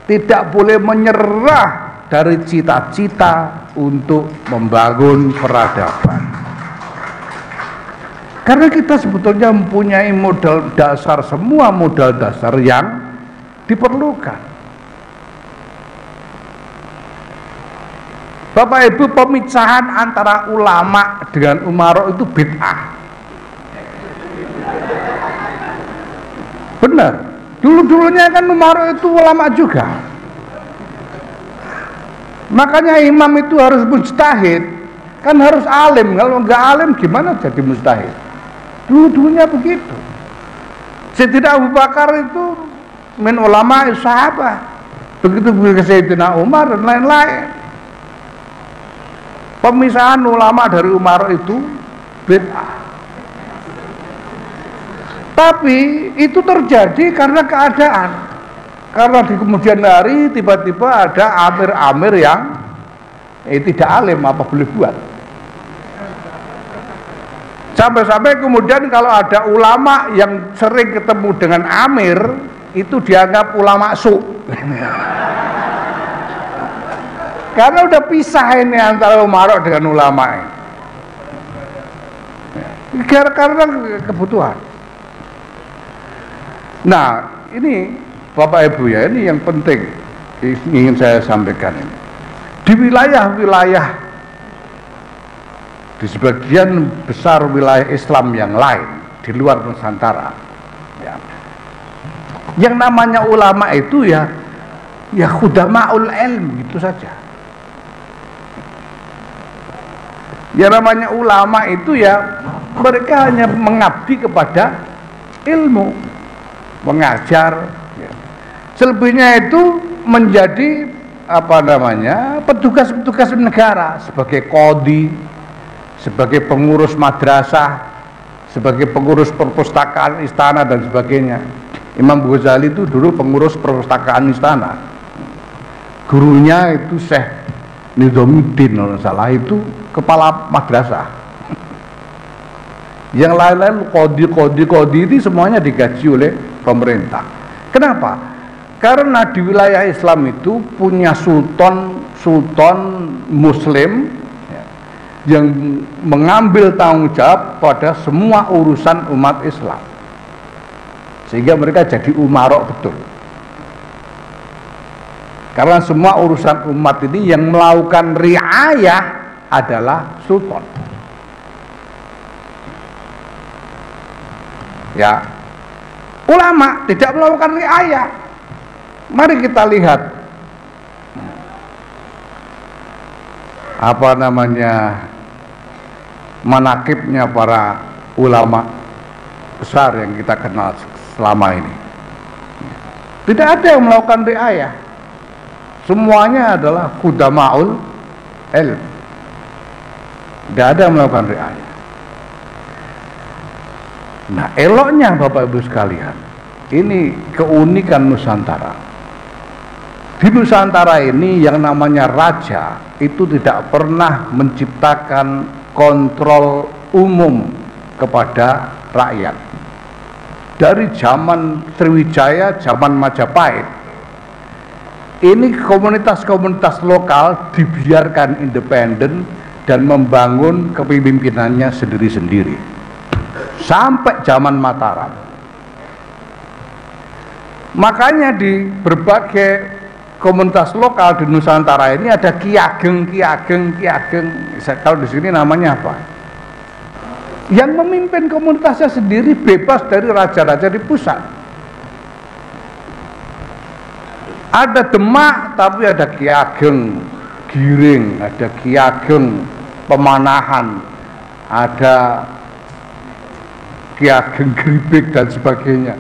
Tidak boleh menyerah dari cita-cita untuk membangun peradaban. Karena kita sebetulnya mempunyai modal dasar, semua modal dasar yang diperlukan. Bapak Ibu, pemisahan antara ulama dengan umara itu bid'ah. Benar. Dulu-dulunya kan umara itu ulama juga. Makanya imam itu harus mujtahid, kan harus alim. Kalau nggak alim gimana jadi mujtahid? Dulu-dulunya begitu. Sayyidina Abu Bakar itu min ulama sahabat. Begitu juga Sayyidina Umar dan lain-lain. Pemisahan ulama dari umara itu bid'ah. Tapi itu terjadi karena keadaan. Karena di kemudian hari tiba-tiba ada amir-amir yang tidak alim, apa boleh buat. Sampai-sampai kemudian kalau ada ulama yang sering ketemu dengan amir, itu dianggap ulama su. Karena udah pisah ini antara umara dengan ulama ini. Karena kebutuhan. Nah, ini Bapak Ibu ya, ini yang penting ingin saya sampaikan ini. Di wilayah-wilayah, di sebagian besar wilayah Islam yang lain di luar Nusantara, ya, yang namanya ulama itu ya khudamaul ilm, gitu saja. Yang namanya ulama itu ya mereka hanya mengabdi kepada ilmu, mengajar, ya. Selebihnya itu menjadi petugas-petugas negara sebagai qadhi, sebagai pengurus madrasah, sebagai pengurus perpustakaan istana dan sebagainya. Imam Ghazali itu dulu pengurus perpustakaan istana. Gurunya itu Syekh Nizamuddin kalau salah, itu kepala madrasah. Yang lain-lain qadhi ini semuanya digaji oleh pemerintah. Kenapa? Karena di wilayah Islam itu punya sultan muslim yang mengambil tanggung jawab pada semua urusan umat Islam, sehingga mereka jadi umarok betul. Karena semua urusan umat ini yang melakukan riayah adalah sultan. Ya, ulama tidak melakukan riayah. Mari kita lihat manakibnya para ulama besar yang kita kenal selama ini. Tidak ada yang melakukan riayah. Semuanya adalah khudamaul ilm. Tidak ada yang melakukan riayah. Nah, eloknya Bapak Ibu sekalian, ini keunikan Nusantara. Di Nusantara ini yang namanya raja itu tidak pernah menciptakan kontrol umum kepada rakyat. Dari zaman Sriwijaya, zaman Majapahit, ini komunitas-komunitas lokal dibiarkan independen dan membangun kepemimpinannya sendiri-sendiri sampai zaman Mataram. Makanya di berbagai komunitas lokal di Nusantara ini ada kiageng. Kalau di sini namanya apa? Yang memimpin komunitasnya sendiri bebas dari raja-raja di pusat. Ada Demak tapi ada kiageng Giring, ada kiageng Pemanahan, ada kiageng Gribek dan sebagainya.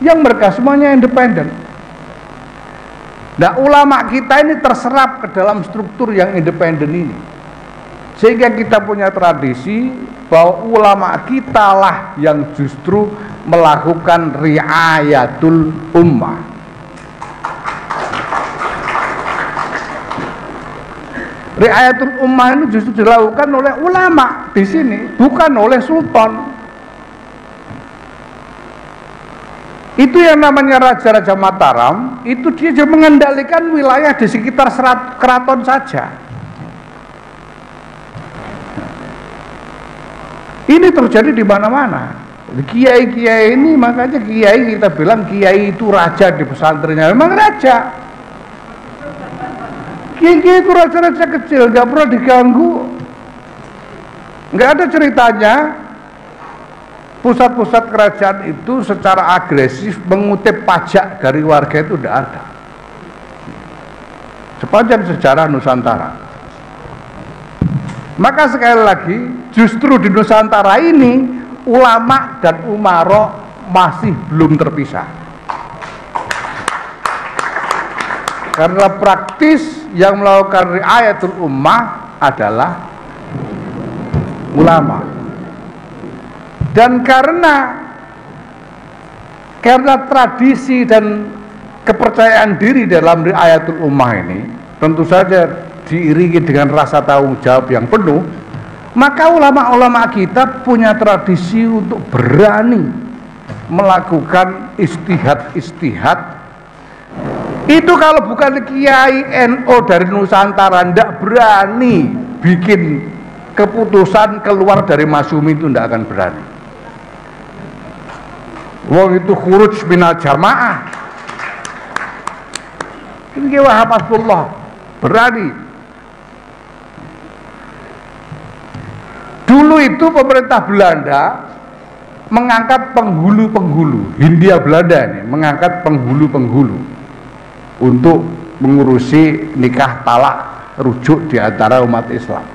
Yang mereka semuanya independen. Nah, ulama kita ini terserap ke dalam struktur yang independen ini, sehingga kita punya tradisi bahwa ulama kita lah yang justru melakukan riayatul ummah. Riayatul ummah ini justru dilakukan oleh ulama di sini, bukan oleh sultan. Itu yang namanya Raja-Raja Mataram, itu dia mengendalikan wilayah di sekitar keraton saja. Ini terjadi di mana-mana. Kiai-kiai ini, makanya kiai kita bilang kiai itu raja di pesantrennya, memang raja. Kiai-kiai itu raja-raja kecil, nggak pernah diganggu. Nggak ada ceritanya pusat-pusat kerajaan itu secara agresif mengutip pajak dari warga, itu tidak ada sepanjang sejarah Nusantara. Maka sekali lagi, justru di Nusantara ini ulama dan umaro masih belum terpisah, karena praktis yang melakukan riayatul ummah adalah ulama. Dan karena tradisi dan kepercayaan diri dalam riayatul ummah ini tentu saja diiringi dengan rasa tanggung jawab yang penuh, maka ulama-ulama kita punya tradisi untuk berani melakukan istihad. Itu kalau bukan Kiai NU dari Nusantara tidak berani bikin keputusan keluar dari Masyumi, itu tidak akan berani. Wong itu khuruj minal jamaah. Ini Wahabullah berani. Dulu itu pemerintah Belanda mengangkat penghulu-penghulu, Hindia Belanda ini mengangkat penghulu-penghulu untuk mengurusi nikah talak rujuk di antara umat Islam.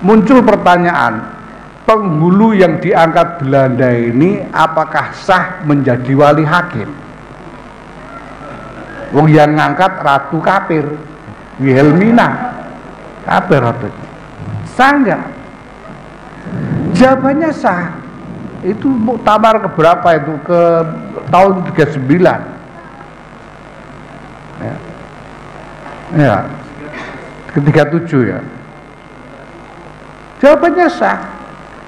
Muncul pertanyaan, penghulu yang diangkat Belanda ini apakah sah menjadi wali hakim? Wong yang ngangkat ratu kafir, Wilhelmina kafir ratu. Sah nggak? Jawabannya sah. Itu muktamar keberapa itu? Ke tahun 39. Ya. Ya. Ke 37 ya. Jawabannya sah.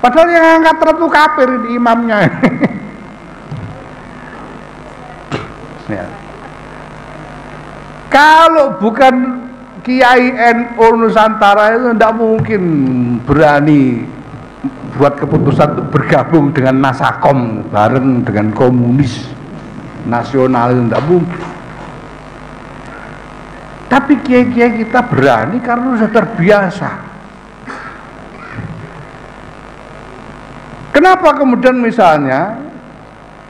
Padahal yang angkat ratu kafir ini imamnya. Ya. Kalau bukan Kiai NU Nusantara itu tidak mungkin berani buat keputusan untuk bergabung dengan Nasakom bareng dengan komunis nasional, itu tidak mungkin. Tapi kiai-kiai kita berani karena sudah terbiasa. Kenapa kemudian misalnya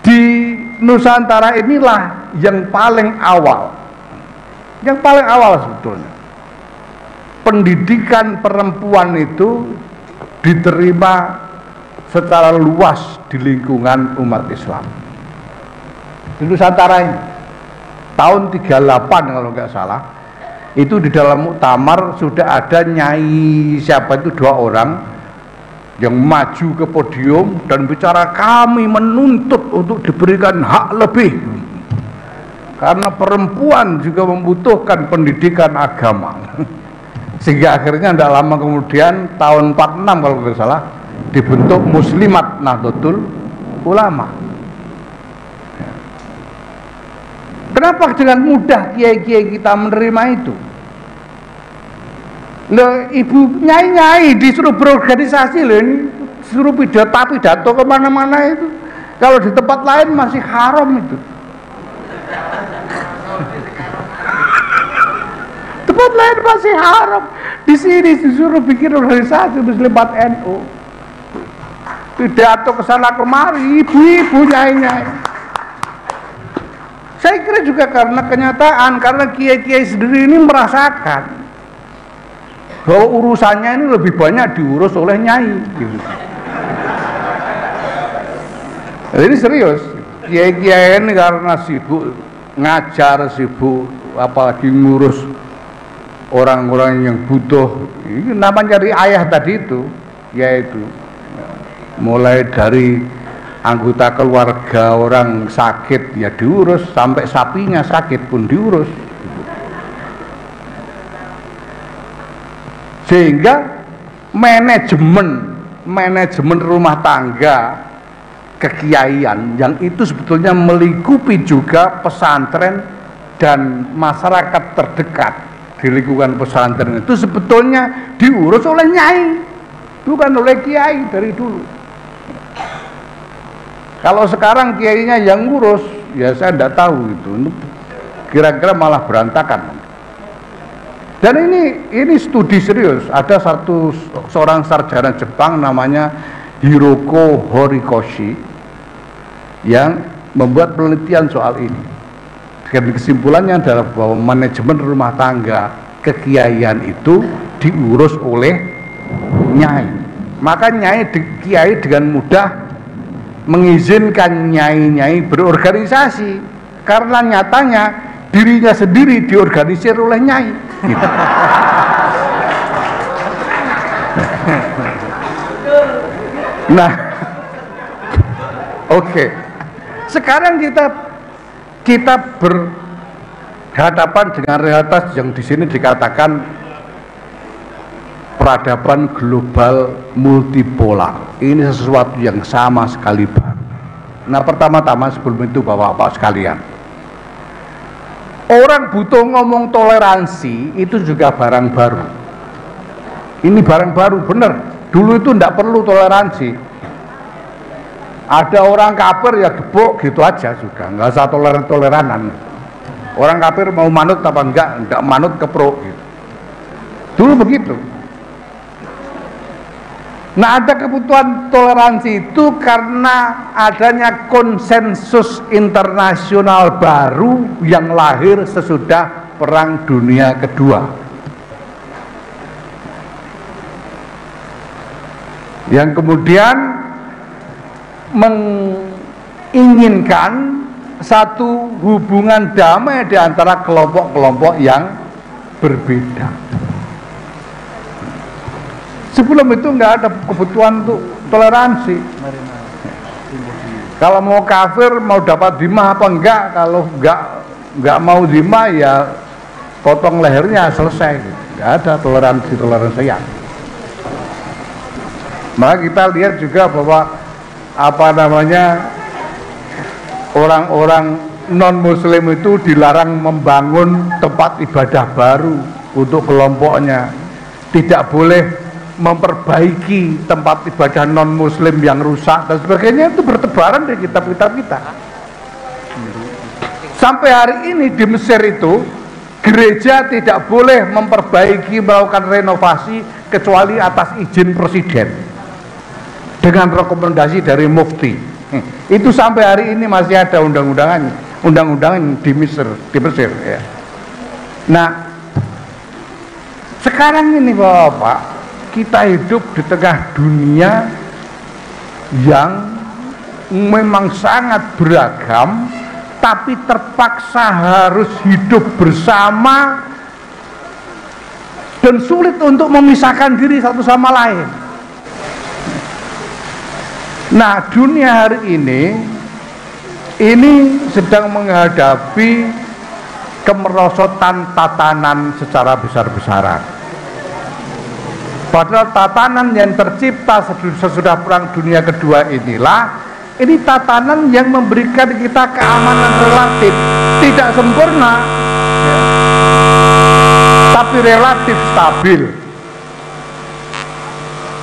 di Nusantara inilah yang paling awal sebetulnya pendidikan perempuan itu diterima secara luas di lingkungan umat Islam di Nusantara ini tahun 38 kalau nggak salah. Itu di dalam muktamar sudah ada nyai siapa itu 2 orang yang maju ke podium dan bicara, kami menuntut untuk diberikan hak lebih karena perempuan juga membutuhkan pendidikan agama. Sehingga akhirnya tidak lama kemudian tahun 46 kalau tidak salah dibentuk Muslimat Nahdlatul Ulama. Kenapa dengan mudah kiai-kiai kita menerima itu? Loh, ibu nyai-nyai disuruh berorganisasi loh, ini disuruh pidato kemana-mana itu. Kalau di tempat lain masih haram itu. Tempat lain masih haram. Di sini disuruh bikin organisasi Muslimat NU. Pidato kesana kemari, ibu-ibu nyai-nyai. Saya kira juga karena kenyataan, karena kiai-kiai sendiri ini merasakan bahwa urusannya ini lebih banyak diurus oleh nyai. Gitu. Ini serius, kiai-kiai ini karena sibuk ngajar, sibuk apalagi ngurus orang-orang yang butuh. Ini namanya cari ayah tadi itu, yaitu mulai dari anggota keluarga orang sakit ya diurus, sampai sapinya sakit pun diurus. Sehingga manajemen rumah tangga kekiaian yang itu sebetulnya melingkupi juga pesantren dan masyarakat terdekat di lingkungan pesantren itu sebetulnya diurus oleh nyai, bukan oleh kiai dari dulu. Kalau sekarang kiainya yang ngurus, ya saya tidak tahu itu. Kira-kira malah berantakan. Dan ini studi serius. Ada seorang sarjana Jepang namanya Hiroko Horikoshi yang membuat penelitian soal ini. Dan kesimpulannya adalah bahwa manajemen rumah tangga kekiaian itu diurus oleh nyai. Maka kiai dengan mudah mengizinkan nyai-nyai berorganisasi karena nyatanya dirinya sendiri diorganisir oleh nyai. Gitu. Nah, oke. Sekarang kita berhadapan dengan realitas yang di sini dikatakan peradaban global multipolar. Ini sesuatu yang sama sekali baru. Nah, pertama-tama sebelum itu Bapak-bapak sekalian, orang butuh ngomong toleransi itu juga barang baru. Ini barang baru, bener. Dulu itu tidak perlu toleransi. Ada orang kafir ya gebuk gitu aja sudah, nggak usah toleran-toleranan. Orang kafir mau manut apa enggak manut keprok gitu. Dulu begitu. Nah, ada kebutuhan toleransi itu karena adanya konsensus internasional baru yang lahir sesudah Perang Dunia Kedua. Yang kemudian menginginkan satu hubungan damai di antara kelompok-kelompok yang berbeda. Sebelum itu nggak ada kebutuhan untuk toleransi. Kalau mau kafir mau dapat dhimah apa enggak, kalau nggak mau dhimah ya potong lehernya selesai. Nggak ada toleransi ya. Maka kita lihat juga bahwa orang-orang non muslim itu dilarang membangun tempat ibadah baru untuk kelompoknya, tidak boleh memperbaiki tempat ibadah non muslim yang rusak dan sebagainya. Itu bertebaran di kitab-kitab kita. Sampai hari ini di Mesir itu gereja tidak boleh memperbaiki, melakukan renovasi kecuali atas izin presiden dengan rekomendasi dari mufti. Itu sampai hari ini masih ada undang-undangan di Mesir ya. Nah, sekarang ini Bapak, kita hidup di tengah dunia yang memang sangat beragam, tapi terpaksa harus hidup bersama dan sulit untuk memisahkan diri satu sama lain. Nah, dunia hari ini sedang menghadapi kemerosotan tatanan secara besar-besaran. Padahal tatanan yang tercipta sesudah Perang Dunia Kedua inilah, ini tatanan yang memberikan kita keamanan relatif, tidak sempurna, tapi relatif stabil,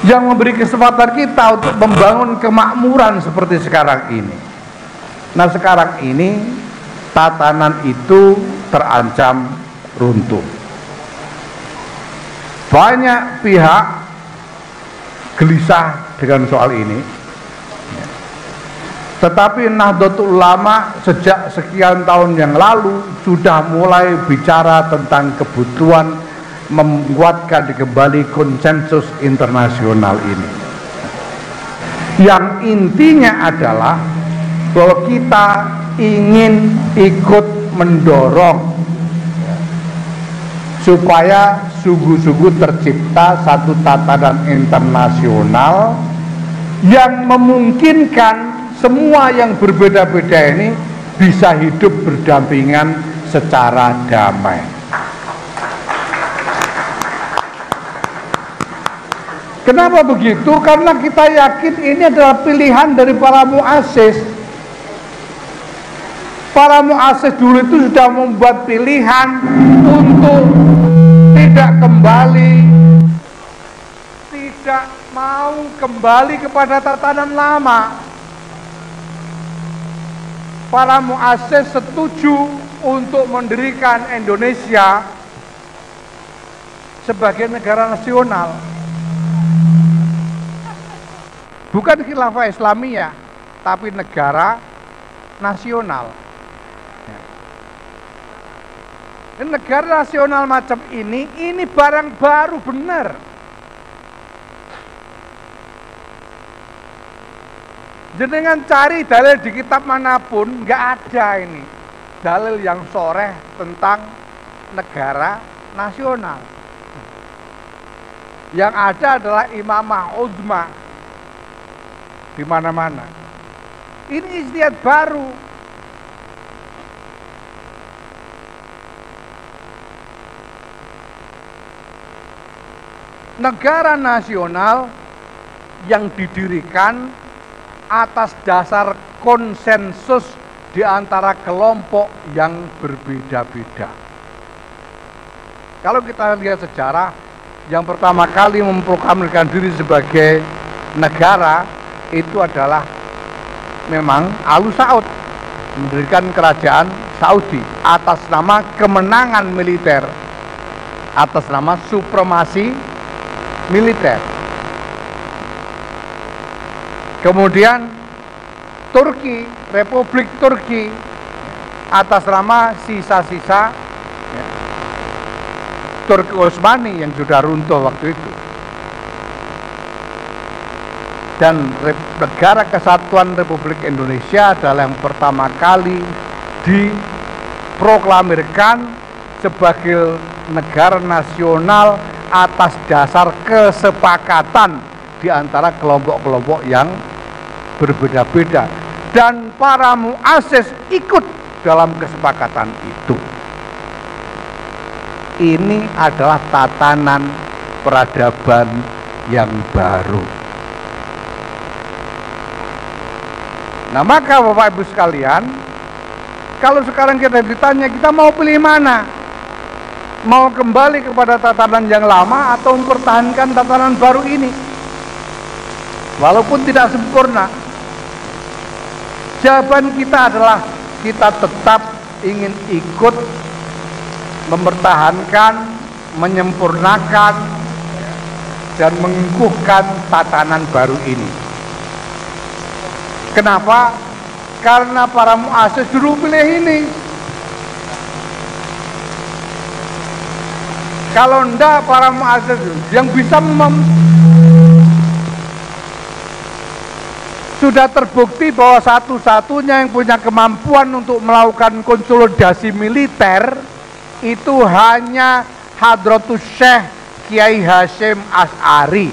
yang memberi kesempatan kita untuk membangun kemakmuran seperti sekarang ini. Nah, sekarang ini tatanan itu terancam runtuh. Banyak pihak gelisah dengan soal ini, tetapi Nahdlatul Ulama sejak sekian tahun yang lalu sudah mulai bicara tentang kebutuhan menguatkan kembali konsensus internasional ini, yang intinya adalah bahwa kita ingin ikut mendorong supaya sungguh-sungguh tercipta satu tatanan internasional yang memungkinkan semua yang berbeda-beda ini bisa hidup berdampingan secara damai. Kenapa begitu? Karena kita yakin ini adalah pilihan dari para muassis. Para muassis dulu itu sudah membuat pilihan untuk tidak mau kembali kepada tatanan lama. Para muassis setuju untuk mendirikan Indonesia sebagai negara nasional. Bukan khilafah Islamiyah, tapi negara nasional. Negara nasional macam ini barang baru benar. Jenengan cari dalil di kitab manapun, nggak ada ini dalil yang soreh tentang negara nasional. Yang ada adalah imamah uzma di mana-mana. Ini ijtihad baru. Negara nasional yang didirikan atas dasar konsensus di antara kelompok yang berbeda-beda. Kalau kita lihat sejarah, yang pertama kali memproklamirkan diri sebagai negara itu adalah memang Alu Saud, mendirikan kerajaan Saudi atas nama kemenangan militer, atas nama supremasi militer. Kemudian Turki, Republik Turki, atas nama sisa-sisa Turki Utsmani yang sudah runtuh waktu itu. Dan Negara Kesatuan Republik Indonesia adalah yang pertama kali diproklamirkan sebagai negara nasional atas dasar kesepakatan di antara kelompok-kelompok yang berbeda-beda, dan para muassis ikut dalam kesepakatan itu. Ini adalah tatanan peradaban yang baru. Nah, maka Bapak Ibu sekalian, kalau sekarang kita ditanya, kita mau pilih mana? Mau kembali kepada tatanan yang lama atau mempertahankan tatanan baru ini? Walaupun tidak sempurna, jawaban kita adalah kita tetap ingin ikut mempertahankan, menyempurnakan, dan mengukuhkan tatanan baru ini. Kenapa? Karena para muassis dulu pilih ini. Kalau enggak, para muassis yang bisa sudah terbukti bahwa satu-satunya yang punya kemampuan untuk melakukan konsolidasi militer itu hanya Hadratus Syekh Kiai Hasyim Asy'ari.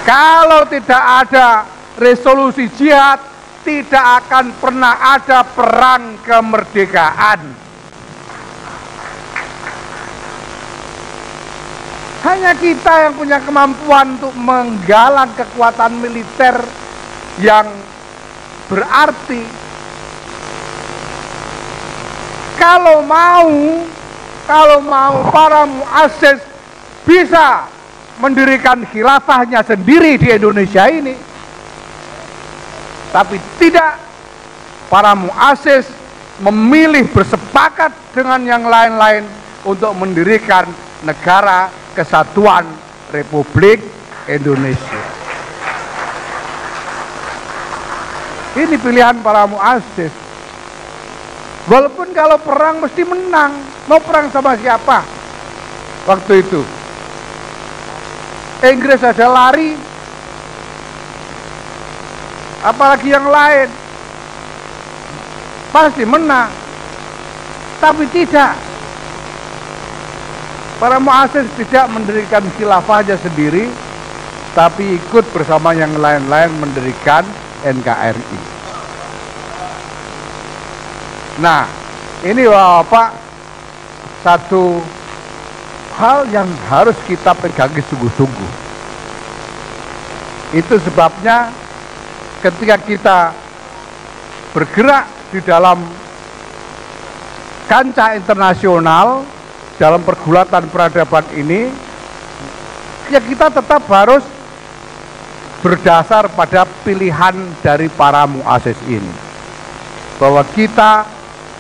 Kalau tidak ada resolusi jihad, tidak akan pernah ada perang kemerdekaan. Hanya kita yang punya kemampuan untuk menggalang kekuatan militer yang berarti. Kalau mau para muassis bisa mendirikan khilafahnya sendiri di Indonesia ini, tapi tidak, para muassis memilih bersepakat dengan yang lain-lain untuk mendirikan negara Kesatuan Republik Indonesia. Ini pilihan para muassis. Walaupun kalau perang mesti menang. Mau perang sama siapa waktu itu? Inggris saja lari, apalagi yang lain. Pasti menang. Tapi tidak, para muassis tidak mendirikan khilafahnya sendiri, tapi ikut bersama yang lain-lain mendirikan NKRI. Nah, ini Bapak, satu hal yang harus kita pegangi sungguh-sungguh. Itu sebabnya ketika kita bergerak di dalam kancah internasional, dalam pergulatan peradaban ini, ya kita tetap harus berdasar pada pilihan dari para muassis ini, bahwa kita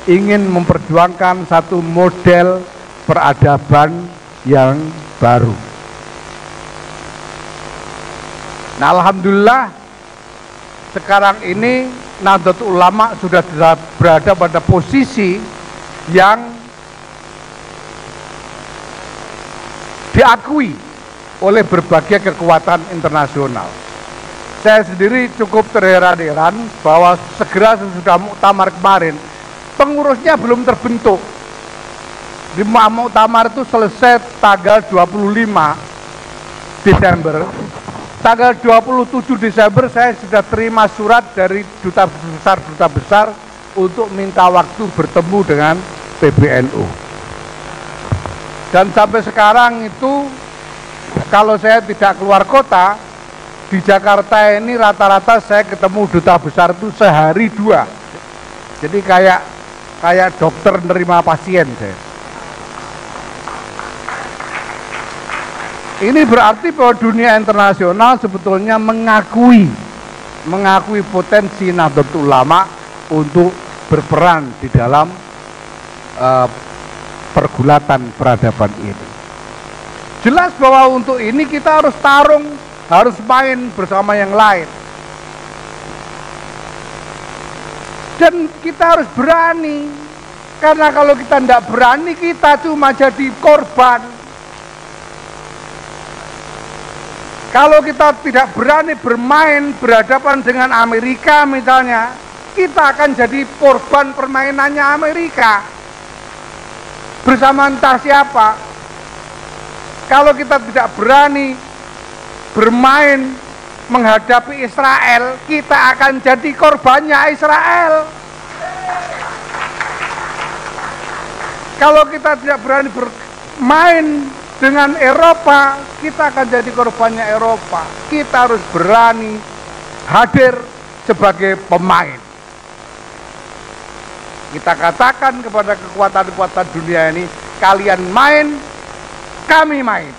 ingin memperjuangkan satu model peradaban yang baru. Nah, alhamdulillah sekarang ini Nahdlatul Ulama sudah berada pada posisi yang diakui oleh berbagai kekuatan internasional. Saya sendiri cukup terheran-heran bahwa segera sesudah muktamar kemarin, pengurusnya belum terbentuk. Di muktamar itu selesai tanggal 25 Desember. Tanggal 27 Desember saya sudah terima surat dari duta besar untuk minta waktu bertemu dengan PBNU. Dan sampai sekarang itu, kalau saya tidak keluar kota, di Jakarta ini rata-rata saya ketemu duta besar itu sehari 2. Jadi kayak dokter nerima pasien saya. Ini berarti bahwa dunia internasional sebetulnya mengakui potensi Nahdlatul Ulama untuk berperan di dalam pergulatan peradaban ini. Jelas bahwa untuk ini kita harus tarung, harus main bersama yang lain. Dan kita harus berani, karena kalau kita tidak berani, kita cuma jadi korban. Kalau kita tidak berani bermain berhadapan dengan Amerika misalnya, kita akan jadi korban permainannya Amerika bersama entah siapa. Kalau kita tidak berani bermain menghadapi Israel, kita akan jadi korbannya Israel. Kalau kita tidak berani bermain dengan Eropa, kita akan jadi korbannya Eropa. Kita harus berani hadir sebagai pemain. Kita katakan kepada kekuatan-kekuatan dunia ini, kalian main, kami main.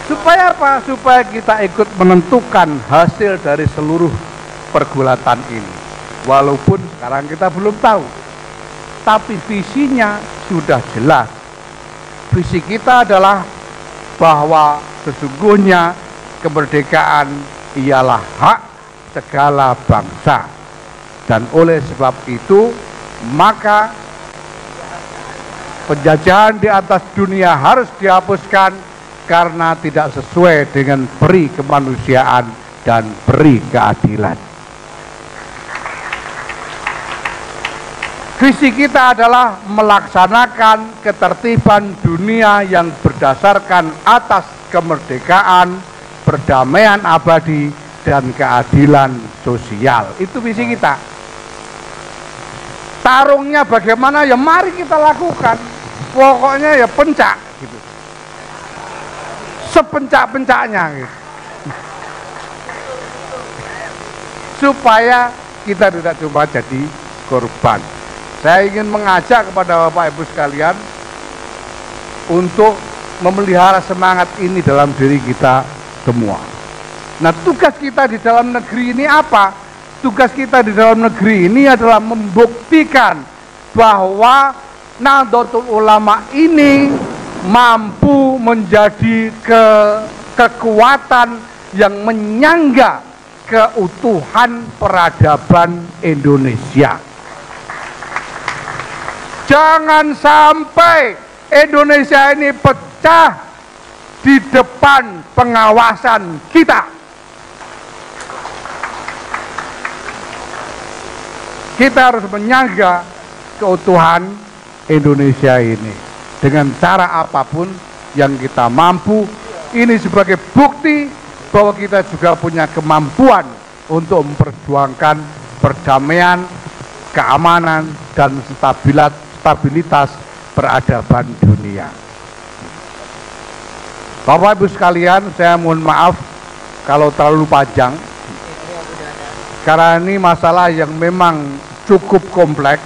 Supaya apa? Supaya kita ikut menentukan hasil dari seluruh pergulatan ini. Walaupun sekarang kita belum tahu, tapi visinya sudah jelas. Visi kita adalah bahwa sesungguhnya kemerdekaan ialah hak segala bangsa, dan oleh sebab itu maka penjajahan di atas dunia harus dihapuskan karena tidak sesuai dengan peri kemanusiaan dan peri keadilan. Visi kita adalah melaksanakan ketertiban dunia yang berdasarkan atas kemerdekaan, perdamaian abadi, dan keadilan sosial. Itu visi kita. Tarungnya bagaimana? Ya mari kita lakukan. Pokoknya ya pencak gitu. Sepencak-pencaknya gitu. Supaya kita tidak cuma jadi korban. Saya ingin mengajak kepada Bapak Ibu sekalian untuk memelihara semangat ini dalam diri kita semua. Nah, tugas kita di dalam negeri ini apa? Tugas kita di dalam negeri ini adalah membuktikan bahwa Nahdlatul Ulama ini mampu menjadi kekuatan yang menyangga keutuhan peradaban Indonesia. Jangan sampai Indonesia ini pecah di depan pengawasan kita. Kita harus menyangga keutuhan Indonesia ini dengan cara apapun yang kita mampu. Ini sebagai bukti bahwa kita juga punya kemampuan untuk memperjuangkan perdamaian, keamanan, dan stabilitas peradaban dunia. Bapak Ibu sekalian, saya mohon maaf kalau terlalu panjang, karena ini masalah yang memang cukup kompleks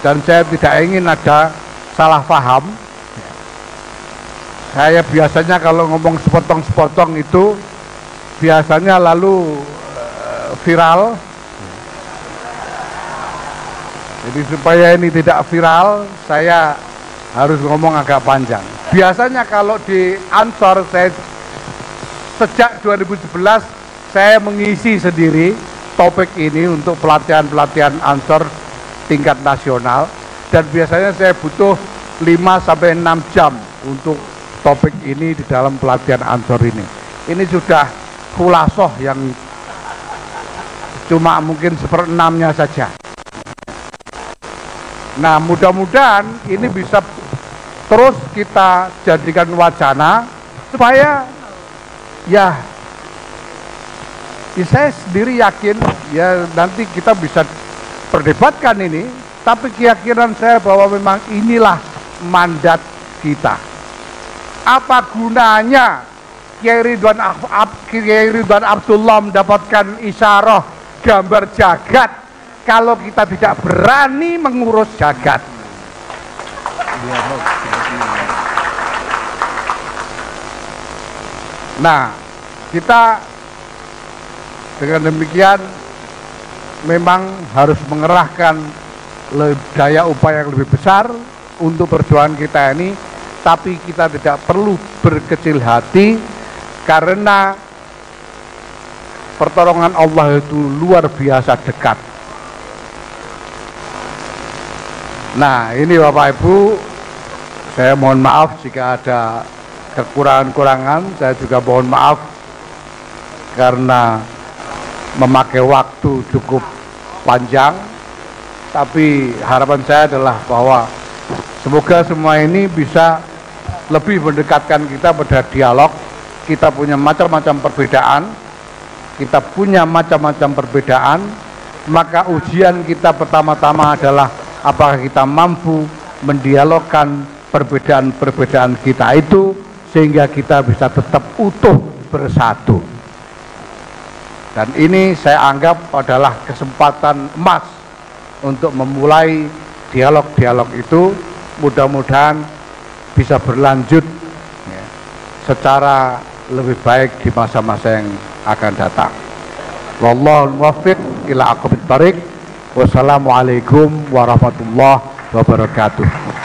dan saya tidak ingin ada salah paham. Saya biasanya kalau ngomong sepotong-sepotong itu biasanya lalu viral. Jadi supaya ini tidak viral, saya harus ngomong agak panjang. Biasanya kalau di Ansor, saya sejak 2011 saya mengisi sendiri topik ini untuk pelatihan-pelatihan Ansor tingkat nasional, dan biasanya saya butuh 5-6 jam untuk topik ini di dalam pelatihan Ansor ini. Ini sudah khulasoh yang cuma mungkin 1/6-nya saja. Nah, mudah-mudahan ini bisa terus kita jadikan wacana supaya ya saya sendiri yakin ya nanti kita bisa perdebatkan ini, tapi keyakinan saya bahwa memang inilah mandat kita. Apa gunanya Kiai Ridwan Abdullah mendapatkan isyarah gambar jagat kalau kita tidak berani mengurus jagat? Nah, kita dengan demikian memang harus mengerahkan daya upaya yang lebih besar untuk perjuangan kita ini, tapi kita tidak perlu berkecil hati karena pertolongan Allah itu luar biasa dekat. Nah, ini Bapak Ibu, saya mohon maaf jika ada kekurangan-kurangan. Saya juga mohon maaf karena memakai waktu cukup panjang, tapi harapan saya adalah bahwa semoga semua ini bisa lebih mendekatkan kita pada dialog. Kita punya macam-macam perbedaan, maka ujian kita pertama-tama adalah apakah kita mampu mendialogkan perbedaan-perbedaan kita itu sehingga kita bisa tetap utuh bersatu. Dan ini saya anggap adalah kesempatan emas untuk memulai dialog-dialog itu. Mudah-mudahan bisa berlanjut ya, secara lebih baik di masa-masa yang akan datang. Wallahul muwaffiq ila aqwamit thoriq. Wassalamualaikum warahmatullahi wabarakatuh.